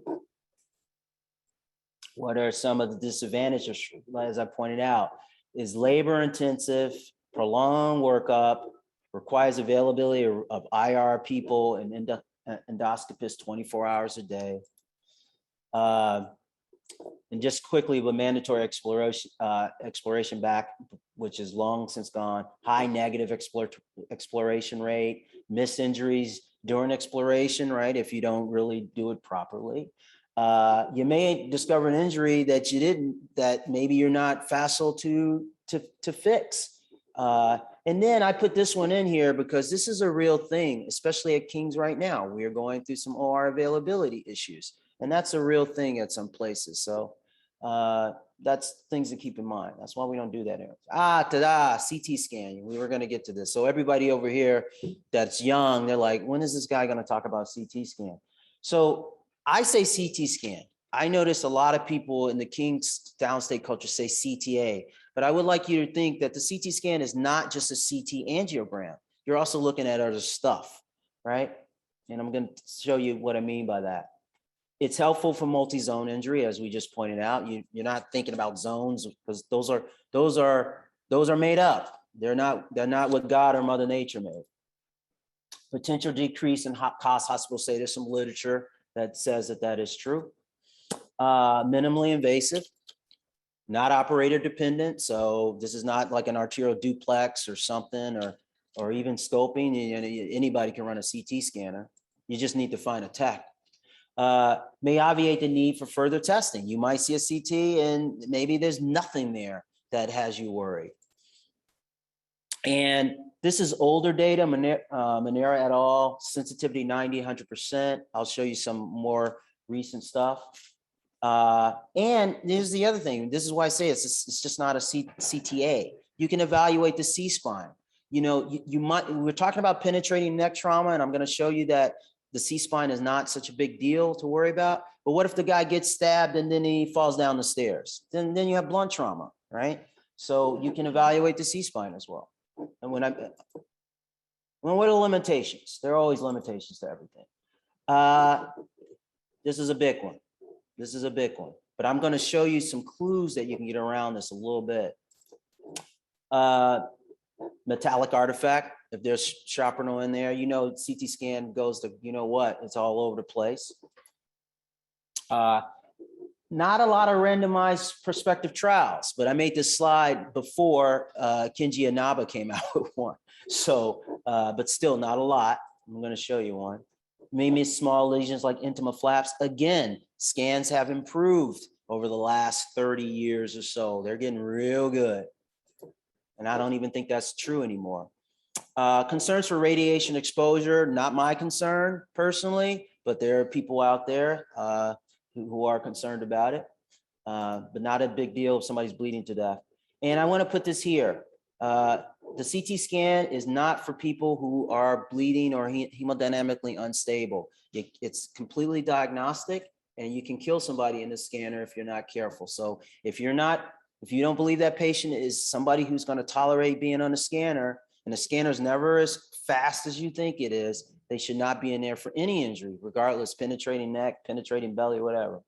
What are some of the disadvantages? As I pointed out, is labor intensive, prolonged workup, requires availability of IR people and endoscopists 24 hours a day. And just quickly with mandatory exploration back, which is long since gone, high negative exploration rate, miss injuries during exploration, right? If you don't really do it properly. You may discover an injury that you didn't, that maybe you're not facile to fix. And then I put this one in here because this is a real thing, especially at King's right now. We are going through some OR availability issues, and that's a real thing at some places. So that's things to keep in mind. That's why we don't do that. CT scan. We were going to get to this. So everybody over here that's young, they're like, when is this guy going to talk about CT scan? So I say CT scan. I notice a lot of people in the King's downstate culture say CTA, but I would like you to think that the CT scan is not just a CT angiogram. You're also looking at other stuff, right? And I'm going to show you what I mean by that. It's helpful for multi-zone injury, as we just pointed out. You're not thinking about zones because those are made up. They're not what God or Mother Nature made. Potential decrease in cost hospital stay. There's some literature that says that is true. Minimally invasive, not operator dependent. So this is not like an arterial duplex or something, or even scoping. Anybody can run a CT scanner. You just need to find a tech. May obviate the need for further testing. You might see a CT and maybe there's nothing there that has you worried. And this is older data, Manera et al., sensitivity 90, 100%. I'll show you some more recent stuff. And here's the other thing. This is why I say it's just not a CTA. You can evaluate the C-spine. You know, we're talking about penetrating neck trauma, and I'm going to show you that the C-spine is not such a big deal to worry about. But what if the guy gets stabbed and then he falls down the stairs? Then you have blunt trauma, right? So you can evaluate the C-spine as well. And what are the limitations? There are always limitations to everything. This is a big one. This is a big one. But I'm going to show you some clues that you can get around this a little bit. Metallic artifact. If there's shrapnel in there, you know, CT scan goes to, you know what, it's all over the place. Not a lot of randomized prospective trials, but I made this slide before Kenji Inaba came out with one. So, but still not a lot. I'm going to show you one. Maybe small lesions like intima flaps. Again, scans have improved over the last 30 years or so. They're getting real good. And I don't even think that's true anymore. Concerns for radiation exposure, not my concern personally, but there are people out there who are concerned about it, but not a big deal if somebody's bleeding to death. And I want to put this here. The CT scan is not for people who are bleeding or hemodynamically unstable. It's completely diagnostic. and you can kill somebody in the scanner if you're not careful. So if you don't believe that patient is somebody who's going to tolerate being on a scanner, and the scanner is never as fast as you think it is, they should not be in there for any injury, regardless, penetrating neck, penetrating belly, whatever.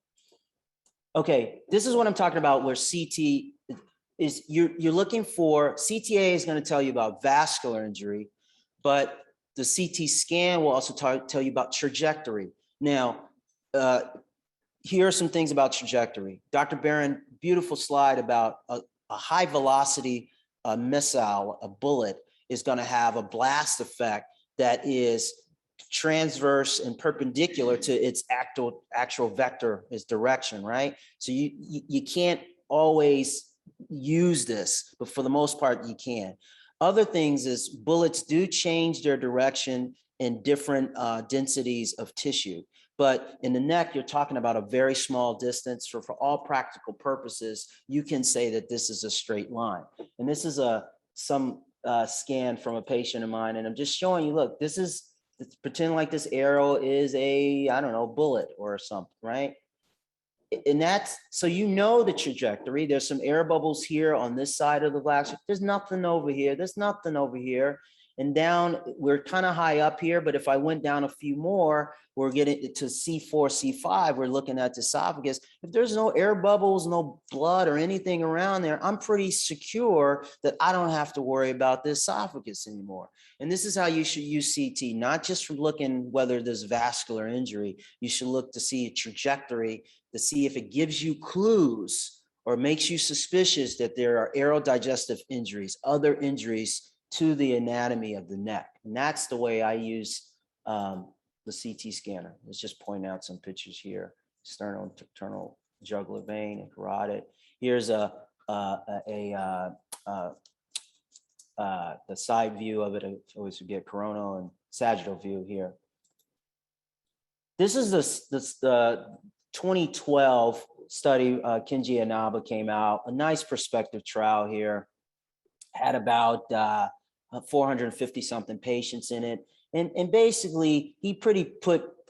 Okay, this is what I'm talking about where CT is, you're looking for, CTA is going to tell you about vascular injury, but the CT scan will also tell you about trajectory. Now, here are some things about trajectory. Dr. Barron, beautiful slide about a high velocity missile, a bullet, is going to have a blast effect that is transverse and perpendicular to its actual vector, its direction, right? So you can't always use this, but for the most part, you can. Other things is bullets do change their direction in different densities of tissue. But in the neck, you're talking about a very small distance. For all practical purposes, you can say that this is a straight line. And this is some scan from a patient of mine. And I'm just showing you, look, pretend like this arrow is a, I don't know, bullet or something, right? And that's, so you know the trajectory. There's some air bubbles here on this side of the black. There's nothing over here. There's nothing over here. And down, we're kind of high up here, but if I went down a few more, we're getting to C4, C5, we're looking at the esophagus. If there's no air bubbles, no blood or anything around there, I'm pretty secure that I don't have to worry about the esophagus anymore. And this is how you should use CT, not just from looking whether there's vascular injury. You should look to see a trajectory to see if it gives you clues or makes you suspicious that there are aerodigestive injuries, other injuries to the anatomy of the neck. And that's the way I use the CT scanner. Let's just point out some pictures here. Sternal and internal jugular vein and carotid. Here's the side view of it. I always forget coronal and sagittal view here. This is the 2012 study. Kenji Inaba came out, a nice prospective trial here. Had about 450 something patients in it. And basically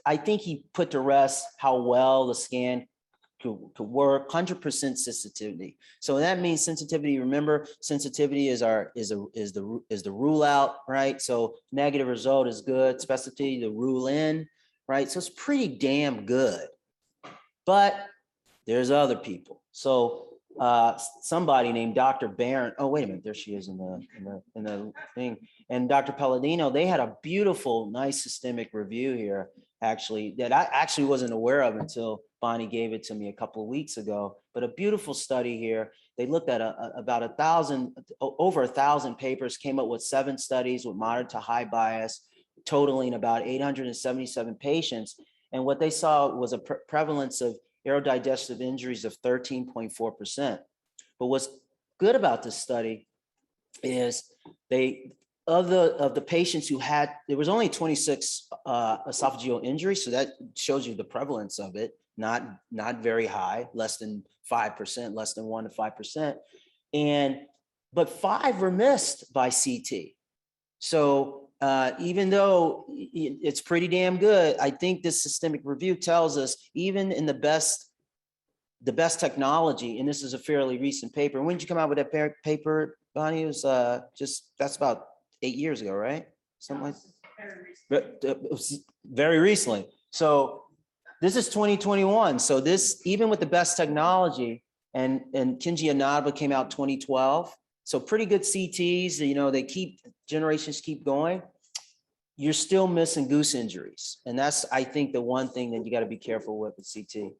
I think he put to rest how well the scan could work, 100% sensitivity. So that means sensitivity, remember, sensitivity is the rule out, right? So negative result is good, specificity, the rule in, right? So it's pretty damn good. But there's other people. So somebody named Dr. Barron. Oh, wait a minute. There she is in the thing. And Dr. Palladino, they had a beautiful, nice systemic review here, actually, that I actually wasn't aware of until Bonnie gave it to me a couple of weeks ago. But a beautiful study here. They looked at about over 1,000 papers, came up with 7 studies with moderate to high bias, totaling about 877 patients. And what they saw was a prevalence of aerodigestive injuries of 13.4%. But what's good about this study is of the patients who had, there was only 26 esophageal injuries. So that shows you the prevalence of it, not very high, less than 5%, less than 1 to 5%. But 5 were missed by CT. So even though it's pretty damn good, I think this systemic review tells us even in the best technology, and this is a fairly recent paper. When did you come out with that paper, Bonnie? It was that's about 8 years ago, right? Something like that. It was very recently. So this is 2021. So this, even with the best technology, and Kenji Inaba came out 2012. So pretty good CTs, you know, generations keep going. You're still missing goose injuries. And that's, I think, the one thing that you got to be careful with CT.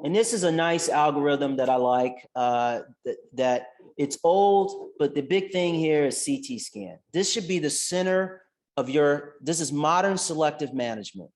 And this is a nice algorithm that I like, that it's old, but the big thing here is CT scan. This should be the center of this is modern selective management.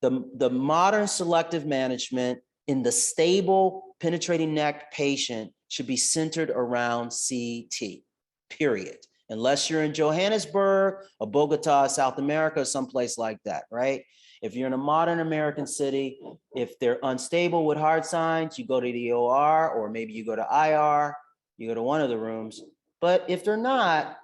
The modern selective management in the stable penetrating neck patient should be centered around CT, period. Unless you're in Johannesburg or Bogota, South America, someplace like that, right? If you're in a modern American city, if they're unstable with heart signs, you go to the OR, or maybe you go to IR, you go to one of the rooms. But if they're not,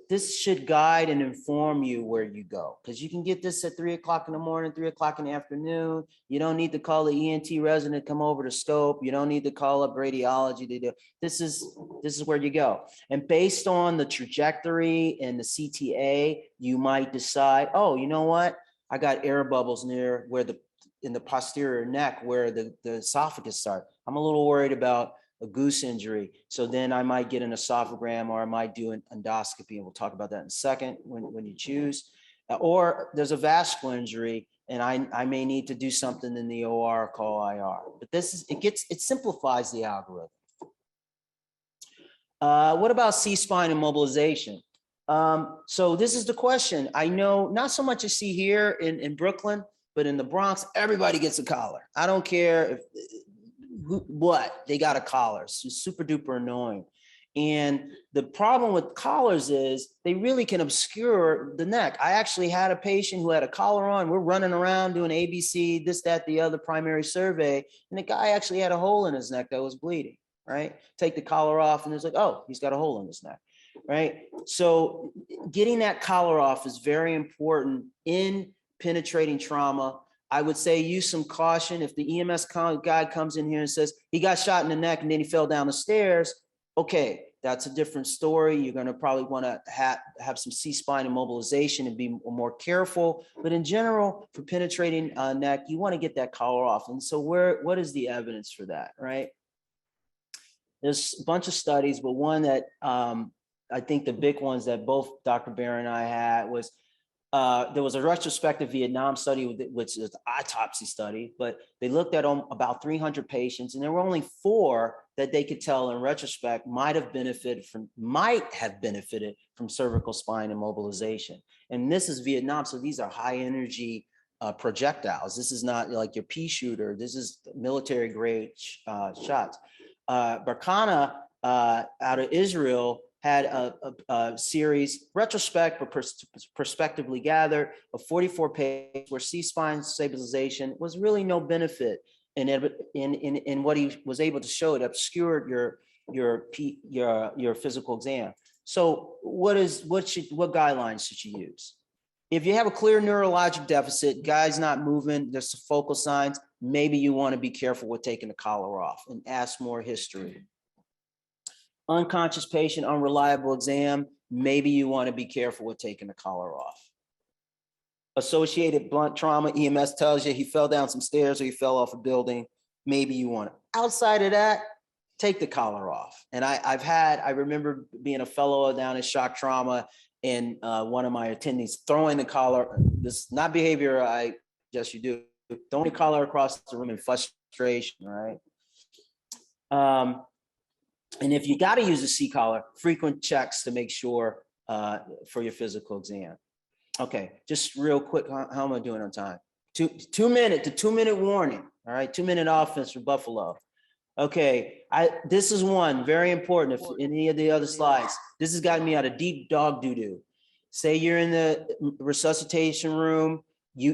this should guide and inform you where you go, because you can get this at 3 o'clock in the morning, 3 o'clock in the afternoon. You don't need to call the ENT resident, come over to scope. You don't need to call up radiology to do. This is where you go. And based on the trajectory and the CTA, you might decide, oh, you know what? I got air bubbles near where in the posterior neck where the esophagus starts. I'm a little worried about a goose injury. So then I might get an esophagram, or I might do an endoscopy. And we'll talk about that in a second when you choose. Or there's a vascular injury and I may need to do something in the OR, call IR. But it simplifies the algorithm. What about C-Spine and Mobilization? So this is the question. I know not so much you see here in Brooklyn, but in the Bronx, everybody gets a collar. I don't care what, they got a collar. It's super duper annoying. And the problem with collars is they really can obscure the neck. I actually had a patient who had a collar on. We're running around doing ABC, this, that, the other primary survey. And the guy actually had a hole in his neck that was bleeding, right? Take the collar off and it's like, oh, he's got a hole in his neck, right? So getting that collar off is very important in penetrating trauma. I would say use some caution. If the EMS guy comes in here and says he got shot in the neck and then he fell down the stairs, okay, that's a different story. You're going to probably want to have some C-spine and mobilization and be more careful. But in general, for penetrating neck, you want to get that collar off. And so what is the evidence for that, right? There's a bunch of studies, but one that I think the big ones that both Dr. Bear and I had was there was a retrospective Vietnam study, which is an autopsy study, but they looked at about 300 patients, and there were only 4 that they could tell in retrospect might have benefited from cervical spine immobilization. And this is Vietnam, so these are high energy projectiles. This is not like your pea shooter. This is military grade shots. Barkana out of Israel had a series, retrospect, but prospectively gathered, of 44 patients where C-spine stabilization was really no benefit in what he was able to show. It obscured your physical exam. So what guidelines should you use? If you have a clear neurologic deficit, guy's not moving, there's some focal signs, maybe you want to be careful with taking the collar off and ask more history. Unconscious patient, unreliable exam, maybe you want to be careful with taking the collar off. Associated blunt trauma, EMS tells you he fell down some stairs or he fell off a building, maybe you want it. Outside of that, take the collar off. And I remember being a fellow down in shock trauma and one of my attendees throwing the collar, this is not behavior I guess you do, throwing the collar across the room in frustration, right? And if you got to use a C-collar, frequent checks to make sure for your physical exam. Okay, just real quick, how am I doing on time? Two minute warning, all right? 2-minute offense for Buffalo. Okay, this is one very important. If any of the other slides, this has gotten me out of deep dog doo-doo. Say you're in the resuscitation room,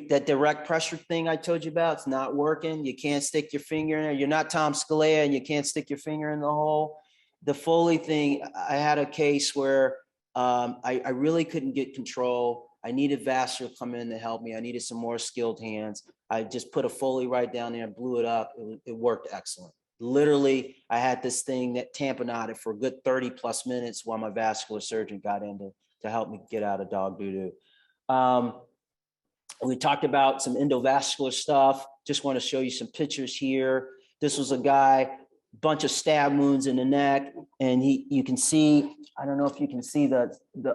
that direct pressure thing I told you about, it's not working. You can't stick your finger in there. You're not Tom Scalea and you can't stick your finger in the hole. The Foley thing, I had a case where I really couldn't get control. I needed Vasser to come in to help me. I needed some more skilled hands. I just put a Foley right down there and blew it up. It worked excellent. Literally, I had this thing that tamponaded for a good 30 plus minutes while my vascular surgeon got in to help me get out of dog doo-doo. We talked about some endovascular stuff. Just want to show you some pictures here. This was a guy, bunch of stab wounds in the neck, and you can see, I don't know if you can see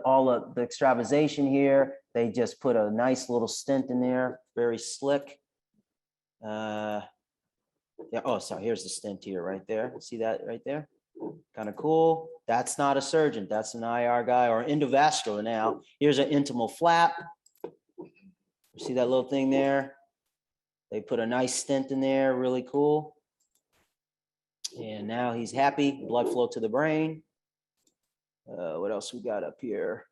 all of the extravasation here. They just put a nice little stent in there, very slick. Yeah, oh, sorry, here's the stent here right there. See that right there? Kind of cool. That's not a surgeon, that's an IR guy or endovascular now. Here's an intimal flap. See that little thing there? They put a nice stent in there, really cool. And now he's happy, blood flow to the brain. What else we got up here?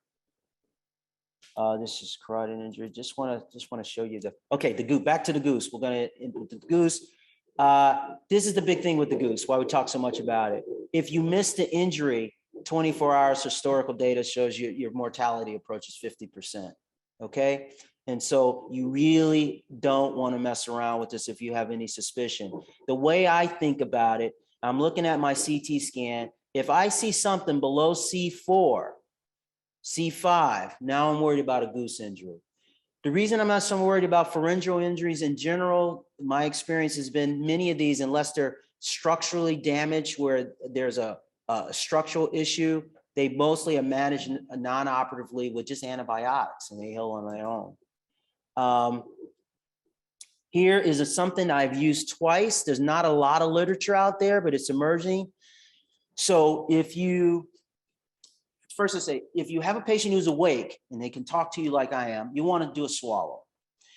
This is carotid injury. Just want to show you okay, the goose, back to the goose. We're gonna with the goose. This is the big thing with the goose, why we talk so much about it. If you miss the injury, 24 hours historical data shows you your mortality approaches 50%. Okay. And so you really don't want to mess around with this if you have any suspicion. The way I think about it, I'm looking at my CT scan. If I see something below C4, C5, now I'm worried about a goose injury. The reason I'm not so worried about pharyngeal injuries in general, my experience has been many of these, unless they're structurally damaged where there's a structural issue, they mostly are managed non-operatively with just antibiotics and they heal on their own. Here is something I've used twice. There's not a lot of literature out there, but it's emerging. So if you, first I say, if you have a patient who's awake and they can talk to you like I am, you want to do a swallow.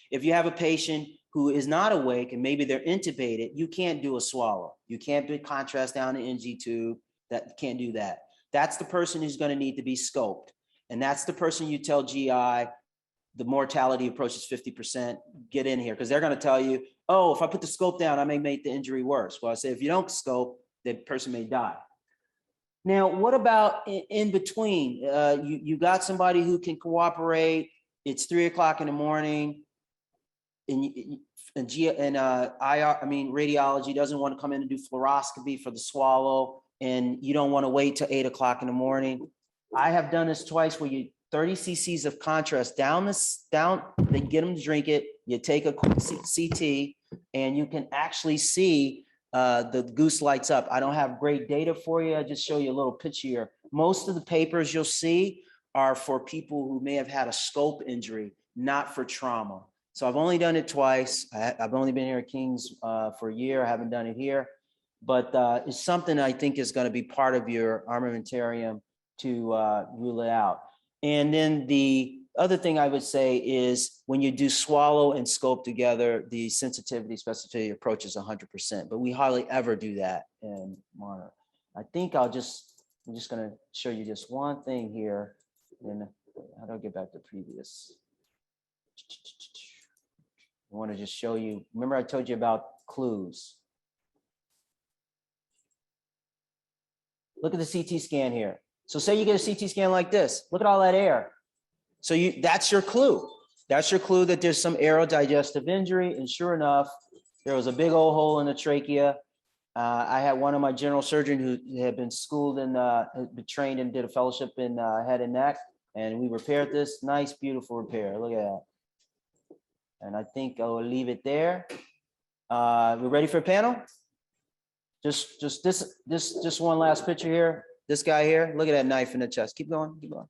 If you have a patient who is not awake and maybe they're intubated, you can't do a swallow. You can't do contrast down the NG tube. That can't do that. That's the person who's going to need to be scoped. And that's the person you tell GI, the mortality approaches 50%, get in here. Because they're going to tell you, oh, if I put the scope down, I may make the injury worse. Well, I say, if you don't scope, the person may die. Now, what about in between? You got somebody who can cooperate. It's 3 o'clock in the morning. And radiology doesn't want to come in and do fluoroscopy for the swallow. And you don't want to wait till 8 o'clock in the morning. I have done this twice where you 30 cc's of contrast down, they get them to drink it. You take a quick CT and you can actually see the goose lights up. I don't have great data for you. I just show you a little picture here. Most of the papers you'll see are for people who may have had a scope injury, not for trauma. So I've only done it twice. I've only been here at King's for a year. I haven't done it here, but it's something I think is going to be part of your armamentarium to rule it out. And then the other thing I would say is when you do swallow and scope together, the sensitivity specificity approach is 100%, but we hardly ever do that in monitor. I think I'm just going to show you just one thing here. And how do I get back to previous? I want to just show you, remember I told you about clues. Look at the CT scan here. So say you get a CT scan like this, look at all that air. So that's your clue. That's your clue that there's some aerodigestive injury. And sure enough, there was a big old hole in the trachea. I had one of my general surgeon who had been schooled and had been trained and did a fellowship in head and neck. And we repaired this, nice, beautiful repair. Look at that. And I think I'll leave it there. We ready for a panel? Just one last picture here. This guy here, look at that knife in the chest. Keep going, keep going.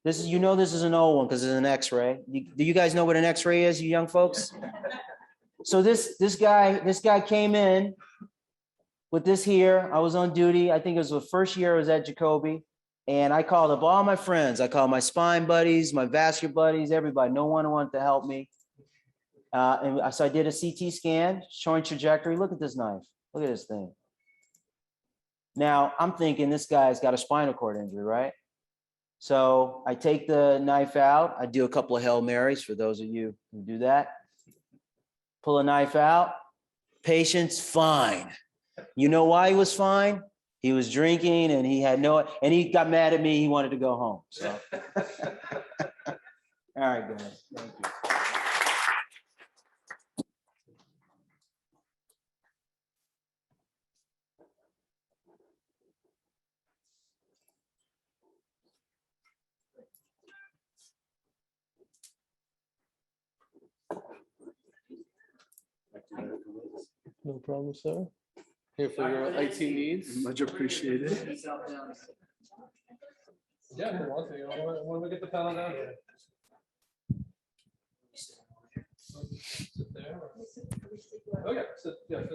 This is, this is an old one because it's an X-ray. Do you guys know what an X-ray is, you young folks? So this guy came in with this here. I was on duty. I think it was the first year I was at Jacoby. And I called up all my friends. I called my spine buddies, my vascular buddies, everybody. No one wanted to help me. So I did a CT scan showing trajectory. Look at this knife. Look at this thing. Now I'm thinking this guy's got a spinal cord injury, right? So I take the knife out. I do a couple of Hail Marys for those of you who do that. Pull a knife out. Patient's fine. You know why he was fine? He was drinking and he got mad at me. He wanted to go home. So, all right, guys. Thank you. No problem, sir. Here for your IT needs. Much appreciated. Yeah, for one thing, when we get the panel down here. Sit there. Oh, yeah, sit here.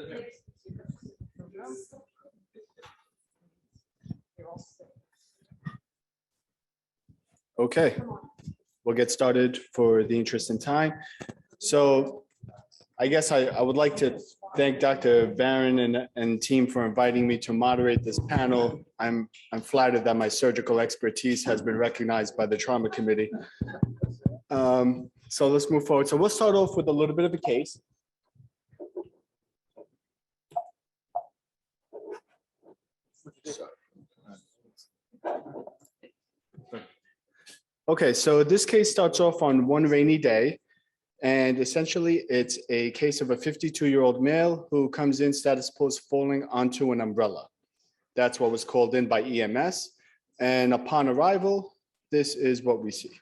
Okay, we'll get started for the interest in time. So I guess I would like to thank Dr. Barron and team for inviting me to moderate this panel. I'm flattered that my surgical expertise has been recognized by the trauma committee. So let's move forward. So we'll start off with a little bit of a case. Okay, so this case starts off on one rainy day. And essentially, it's a case of a 52-year-old male who comes in status post falling onto an umbrella. That's what was called in by EMS. And upon arrival, this is what we see.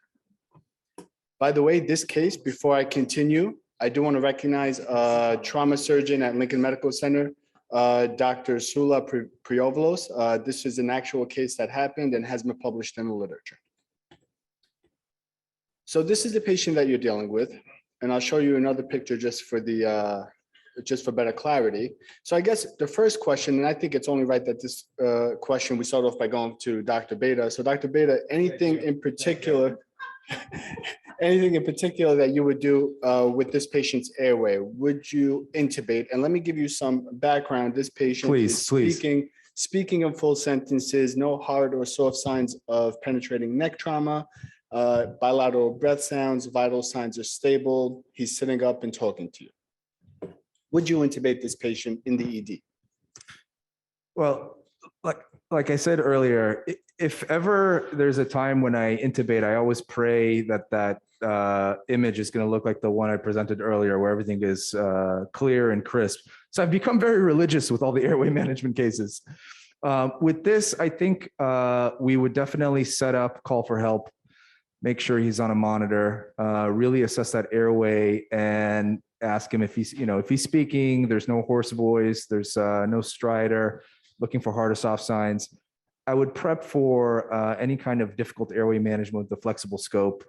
By the way, this case, before I continue, I do want to recognize a trauma surgeon at Lincoln Medical Center, Dr. Sula Priovalos. This is an actual case that happened and has been published in the literature. So this is the patient that you're dealing with. And I'll show you another picture just for better clarity. So I guess the first question, and I think it's only right that this question, we start off by going to Dr. Beyda. So Dr. Beyda, anything in particular that you would do with this patient's airway? Would you intubate? And let me give you some background. This patient is speaking in full sentences, no hard or soft signs of penetrating neck trauma. Bilateral breath sounds, vital signs are stable. He's sitting up and talking to you. Would you intubate this patient in the ED? Well, like I said earlier, if ever there's a time when I intubate, I always pray that image is going to look like the one I presented earlier, where everything is clear and crisp. So I've become very religious with all the airway management cases. With this, I think we would definitely set up, call for help, make sure he's on a monitor, really assess that airway and ask him if he's speaking, there's no hoarse voice, there's no stridor, looking for hard or soft signs. I would prep for any kind of difficult airway management with the flexible scope,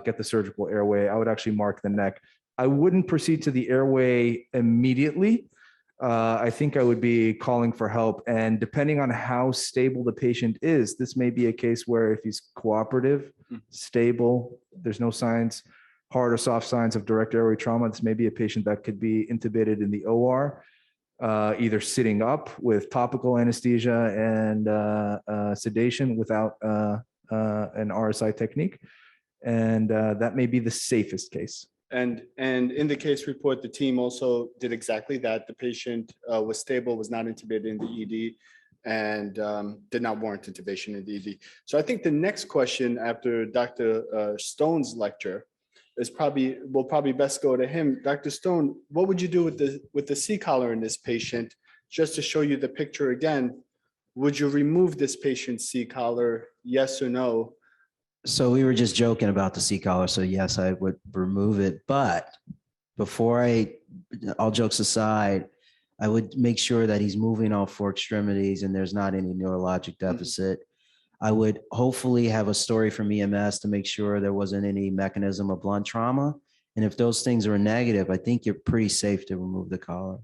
get the surgical airway. I would actually mark the neck. I wouldn't proceed to the airway immediately. I think I would be calling for help. And depending on how stable the patient is, this may be a case where if he's cooperative, stable, there's no signs, hard or soft signs of direct airway trauma, this may be a patient that could be intubated in the OR, either sitting up with topical anesthesia and sedation without an RSI technique. And that may be the safest case. And in the case report, the team also did exactly that. The patient was stable, was not intubated in the ED, and did not warrant intubation in the ED. So I think the next question after Dr. Stone's lecture will probably best go to him. Dr. Stone, what would you do with the C-collar in this patient? Just to show you the picture again, would you remove this patient's C-collar, yes or no? So we were just joking about the C-collar. So yes, I would remove it. But before all jokes aside, I would make sure that he's moving all four extremities and there's not any neurologic deficit. I would hopefully have a story from EMS to make sure there wasn't any mechanism of blunt trauma. And if those things are negative, I think you're pretty safe to remove the collar.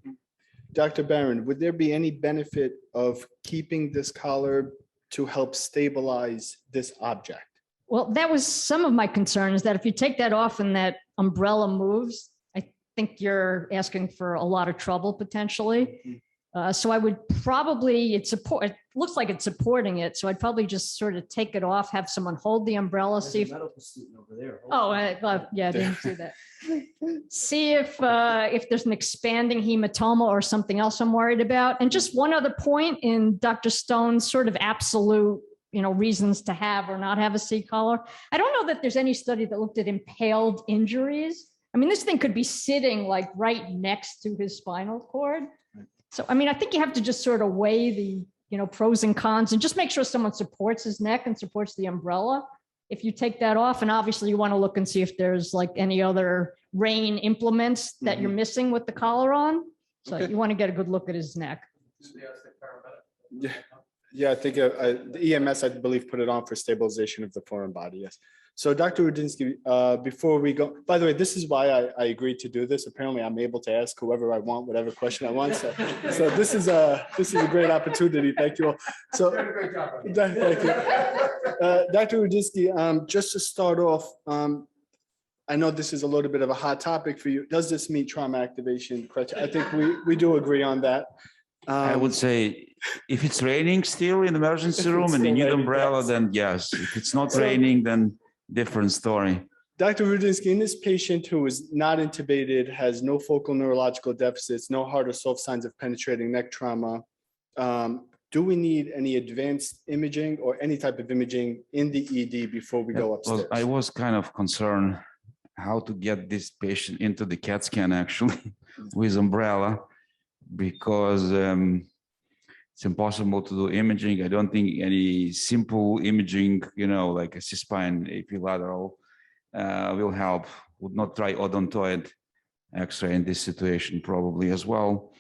Dr. Barron, would there be any benefit of keeping this collar to help stabilize this object? Well, that was some of my concerns, that if you take that off and that umbrella moves, I think you're asking for a lot of trouble potentially. So I would probably, it looks like it's supporting it. So I'd probably just sort of take it off, have someone hold the umbrella, see if, yeah, I didn't see that. See if there's an expanding hematoma or something else I'm worried about. And just one other point in Dr. Stone's sort of absolute, reasons to have or not have a C-collar. I don't know that there's any study that looked at impaled injuries. I mean, this thing could be sitting like right next to his spinal cord. So, I mean, I think you have to just sort of weigh the, pros and cons and just make sure someone supports his neck and supports the umbrella. If you take that off, and obviously you want to look and see if there's like any other rain implements that you're missing with the collar on. So you want to get a good look at his neck. Yeah, I think the EMS, I believe, put it on for stabilization of the foreign body, yes. So Dr. Roudnitsky, before we go, by the way, this is why I agreed to do this. Apparently I'm able to ask whoever I want, whatever question I want. So this is a great opportunity. Thank you all. So thank you. Dr. Roudnitsky, just to start off, I know this is a little bit of a hot topic for you. Does this meet trauma activation criteria? I think we do agree on that. I would say if it's raining still in the emergency room and you need umbrella, then yes. If it's not raining, then different story. Dr. Roudnitsky, in this patient who is not intubated, has no focal neurological deficits, no hard or soft signs of penetrating neck trauma, do we need any advanced imaging or any type of imaging in the ED before we go upstairs? I was kind of concerned how to get this patient into the CAT scan actually with umbrella, because it's impossible to do imaging. I don't think any simple imaging, like a C-spine epilateral will help. Would not try odontoid X-ray in this situation probably as well.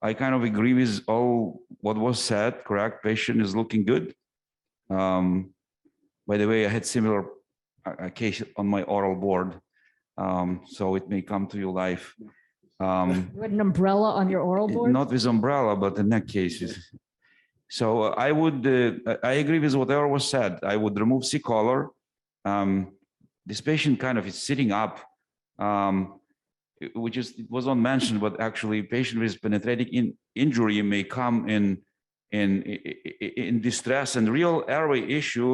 I kind of agree with all what was said, correct? Patient is looking good. By the way, I had similar case on my oral board, so it may come to you live. You had an umbrella on your oral board? Not with umbrella, but in neck cases. So I agree with whatever was said. I would remove C-collar. This patient kind of is sitting up, which was not mentioned, but actually patient with penetrating injury may come in distress and real airway issue,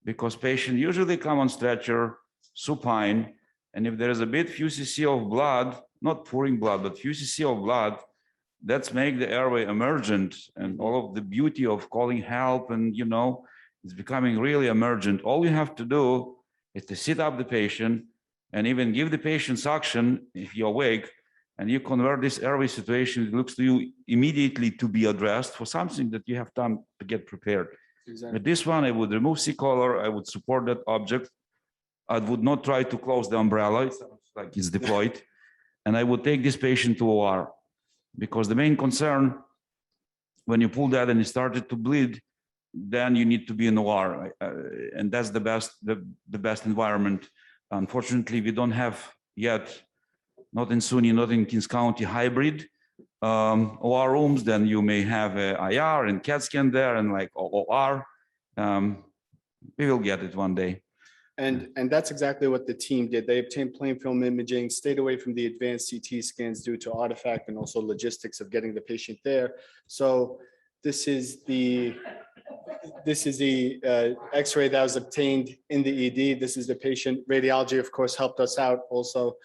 because patient usually come on stretcher, supine, and if there is a bit few cc of blood, not pouring blood, but few cc of blood, that's make the airway emergent, and all of the beauty of calling help, and it's becoming really emergent. All you have to do is to sit up the patient and even give the patient suction if you're awake, and you convert this airway situation, it looks to you immediately to be addressed for something that you have time to get prepared. Exactly. With this one, I would remove C-collar, I would support that object. I would not try to close the umbrella, it's like it's deployed. And I would take this patient to OR, because the main concern, when you pull that and it started to bleed, then you need to be in OR, and that's the best environment. Unfortunately, we don't have yet, not in SUNY, not in Kings County, hybrid OR rooms. Then you may have a IR and CAT scan there and like OR. We will get it one day. And that's exactly what the team did. They obtained plain film imaging, stayed away from the advanced CT scans due to artifact and also logistics of getting the patient there. So this is the X-ray that was obtained in the ED. This is the patient. Radiology, of course, helped us out also.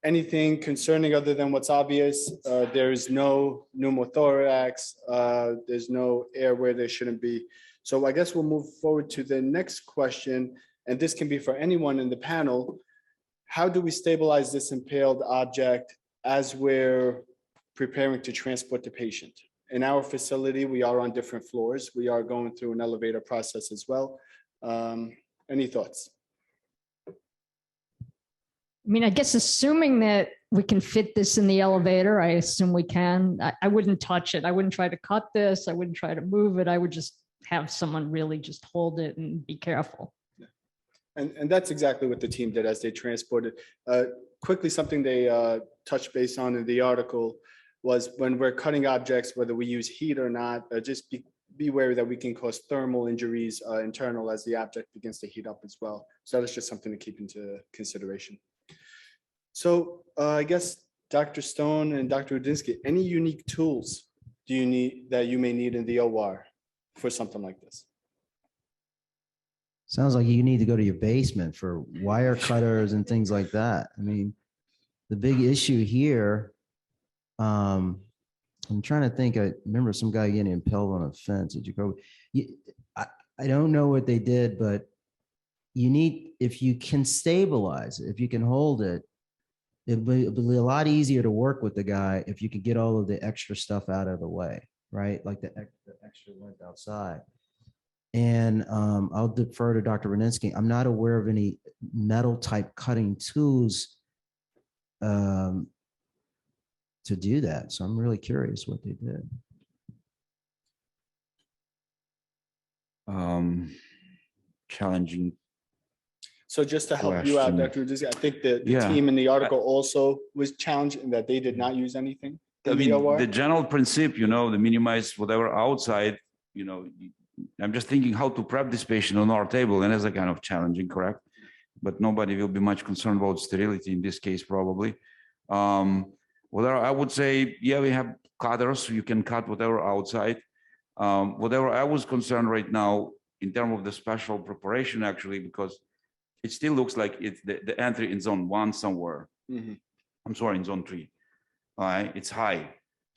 Anything concerning other than what's obvious? There is no pneumothorax. There's no air where there shouldn't be. So I guess we'll move forward to the next question, and this can be for anyone in the panel. How do we stabilize this impaled object as we're preparing to transport the patient? In our facility, we are on different floors. We are going through an elevator process as well. Any thoughts? I mean, I guess assuming that we can fit this in the elevator, I assume we can. I wouldn't touch it. I wouldn't try to cut this. I wouldn't try to move it. I would just have someone really just hold it and be careful. And that's exactly what the team did as they transported. Quickly, something they touched base on in the article was when we're cutting objects, whether we use heat or not, just be wary that we can cause thermal injuries internal as the object begins to heat up as well. So that's just something to keep into consideration. So I guess Dr. Stone and Dr. Roudnitsky, any unique tools do you need that you may need in the OR for something like this? Sounds like you need to go to your basement for wire cutters and things like that. I mean, the big issue here, I'm trying to think, I remember some guy getting impaled on a fence at Jacoby. I don't know what they did, but you need, if you can stabilize it, if you can hold it, it'll be a lot easier to work with the guy if you can get all of the extra stuff out of the way, right? Like the extra length outside. And I'll defer to Dr. Roudnitsky. I'm not aware of any metal type cutting tools to do that. So I'm really curious what they did. Challenging. So just to help you out, Dr. Roudnitsky, I think the Yeah. team in the article also was challenged in that they did not use anything. I mean, the general principle, the minimize whatever outside, I'm just thinking how to prep this patient on our table, and that's a kind of challenging, correct? But nobody will be much concerned about sterility in this case, probably. Whatever I would say, yeah, we have cutters, so you can cut whatever outside. Whatever I was concerned right now in terms of the special preparation, actually, because it still looks like it's the entry in zone 1 somewhere. Mm-hmm. I'm sorry, in zone 3. All right, it's high.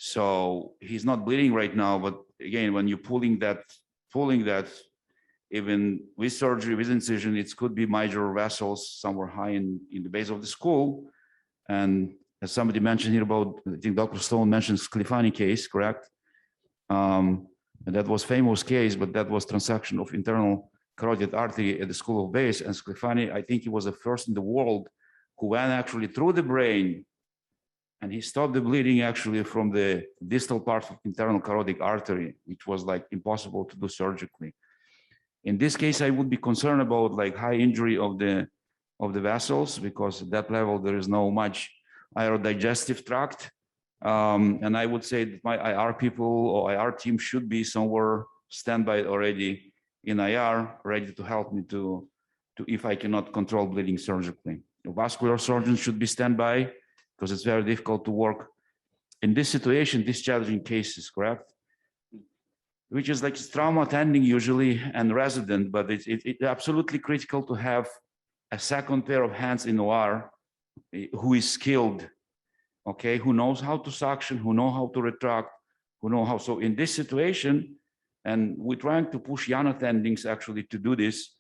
So he's not bleeding right now, but again, when you're pulling that, even with surgery, with incision, it could be major vessels somewhere high in the base of the skull. And as somebody mentioned here about, I think Dr. Stone mentioned Sclifani case, correct? And that was famous case, but that was transaction of internal carotid artery at the skull of base. And Sclifani, I think he was the first in the world who went actually through the brain, and he stopped the bleeding actually from the distal part of internal carotid artery, which was like impossible to do surgically. In this case, I would be concerned about like high injury of the vessels, because at that level there is no much aerodigestive tract. And I would say that my IR people or IR team should be somewhere standby already in IR, ready to help me to if I cannot control bleeding surgically. The vascular surgeons should be standby, because it's very difficult to work in this situation, these challenging cases, correct? Which is like trauma attending usually and resident, but it's absolutely critical to have a second pair of hands in OR who is skilled, okay, who knows how to suction, who know how to retract, who know how. So in this situation, and we're trying to push young attendings actually to do this,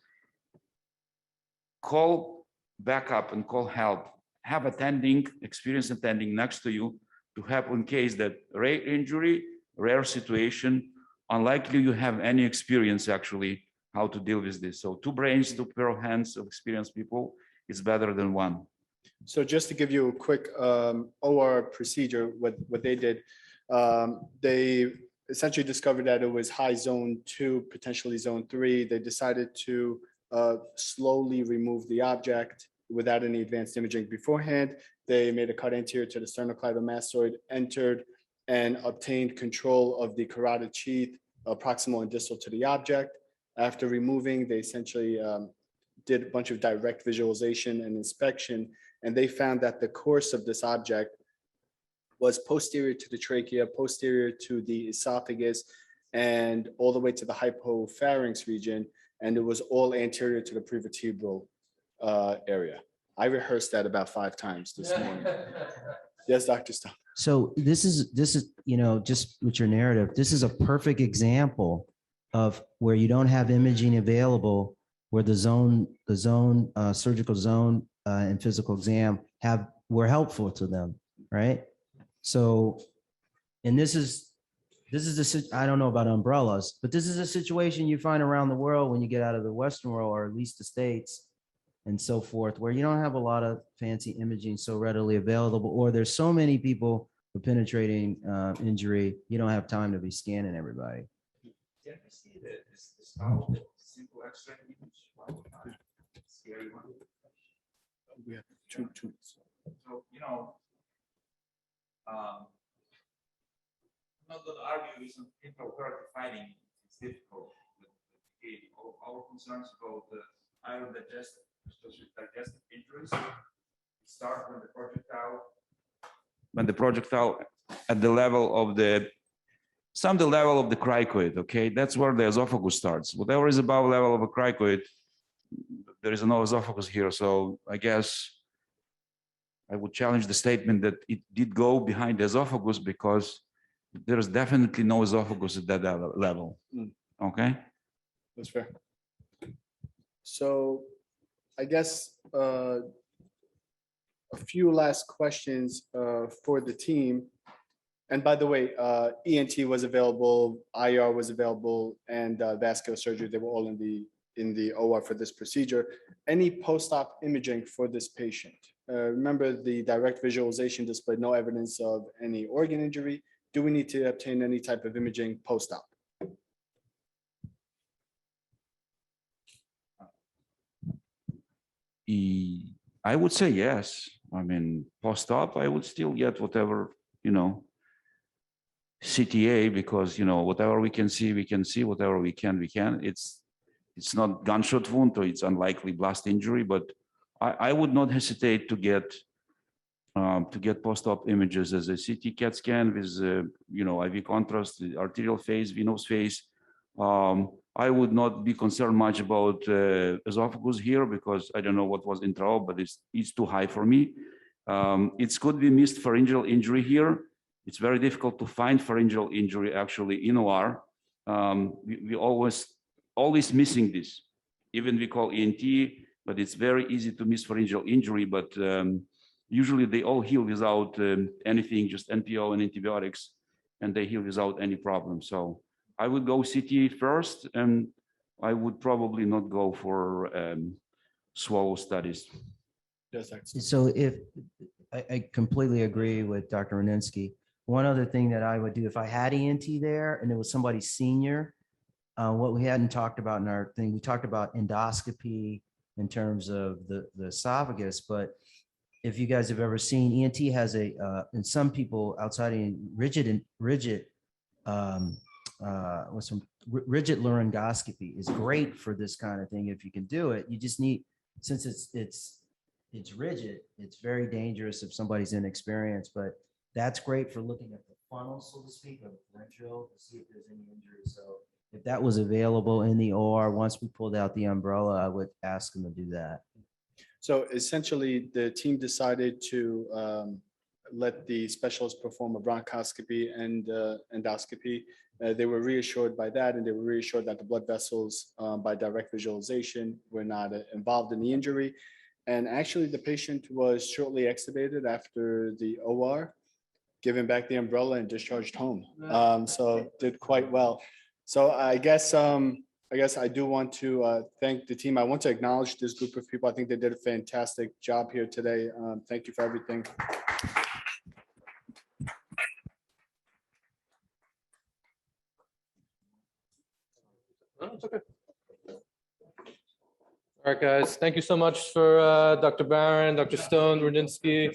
call backup and call help. Have attending, experienced attending next to you to help in case that rare injury, rare situation, unlikely you have any experience actually how to deal with this. So 2 brains, 2 pair of hands of experienced people is better than 1. So just to give you a quick OR procedure, what they did, they essentially discovered that it was high zone 2, potentially zone 3. They decided to slowly remove the object without any advanced imaging beforehand. They made a cut anterior to the sternocleidomastoid, entered and obtained control of the carotid sheath, proximal and distal to the object. After removing, they essentially did a bunch of direct visualization and inspection, and they found that the course of this object was posterior to the trachea, posterior to the esophagus, and all the way to the hypopharynx region, and it was all anterior to the prevertebral area. I rehearsed that about 5 times this morning. Yes, Dr. Stone. So this is, just with your narrative, this is a perfect example of where you don't have imaging available, where the surgical zone and physical exam were helpful to them, right? So, and this is I don't know about umbrellas, but this is a situation you find around the world when you get out of the Western world, or at least the States and so forth, where you don't have a lot of fancy imaging so readily available, or there's so many people with penetrating injury, you don't have time to be scanning everybody. Can we see this simple X-ray image? Scary one. We have two. So, I'm not going to argue with some people who are defining it's difficult. Our concerns about the iron digestive injuries start when the projectile at the level of the level of the cricoid, okay? That's where the esophagus starts. Whatever is above level of a cricoid, there is no esophagus here. So I guess I would challenge the statement that it did go behind the esophagus, because there is definitely no esophagus at that level. Okay? That's fair. So I guess a few last questions for the team. And by the way, ENT was available, IR was available, and vascular surgery, they were all in the OR for this procedure. Any post-op imaging for this patient? Remember, the direct visualization displayed no evidence of any organ injury. Do we need to obtain any type of imaging post-op? I would say yes. I mean, post-op, I would still get whatever, CTA, because, whatever we can see, whatever we can. It's not gunshot wound, or it's unlikely blast injury, but I would not hesitate to get post-op images as a CT CAT scan with, IV contrast, the arterial phase, venous phase. I would not be concerned much about esophagus here, because I don't know what was intraop, but it's too high for me. It could be missed pharyngeal injury here. It's very difficult to find pharyngeal injury actually in OR. We always missing this. Even we call ENT, but it's very easy to miss pharyngeal injury, but usually they all heal without anything, just NPO and antibiotics, and they heal without any problem. So I would go CT first, and I would probably not go for swallow studies. Yes, excellent. So if, I completely agree with Dr. Roudnitsky. One other thing that I would do if I had ENT there and it was somebody senior, what we hadn't talked about in our thing, we talked about endoscopy in terms of the esophagus, but if you guys have ever seen, ENT has and some people outside of rigid laryngoscopy is great for this kind of thing. If you can do it, you just need, since it's rigid, it's very dangerous if somebody's inexperienced, but that's great for looking at the funnel, so to speak, of the pharyngeal to see if there's any injury. So if that was available in the OR, once we pulled out the umbrella, I would ask them to do that. So essentially, the team decided to let the specialist perform a bronchoscopy and endoscopy. They were reassured by that, and they were reassured that the blood vessels, by direct visualization, were not involved in the injury. And actually, the patient was shortly extubated after the OR, given back the umbrella and discharged home. So did quite well. So I guess I do want to thank the team. I want to acknowledge this group of people. I think they did a fantastic job here today. Thank you for everything. No, it's okay. All right, guys. Thank you so much for Dr. Barron, Dr. Stone, Roudnitsky.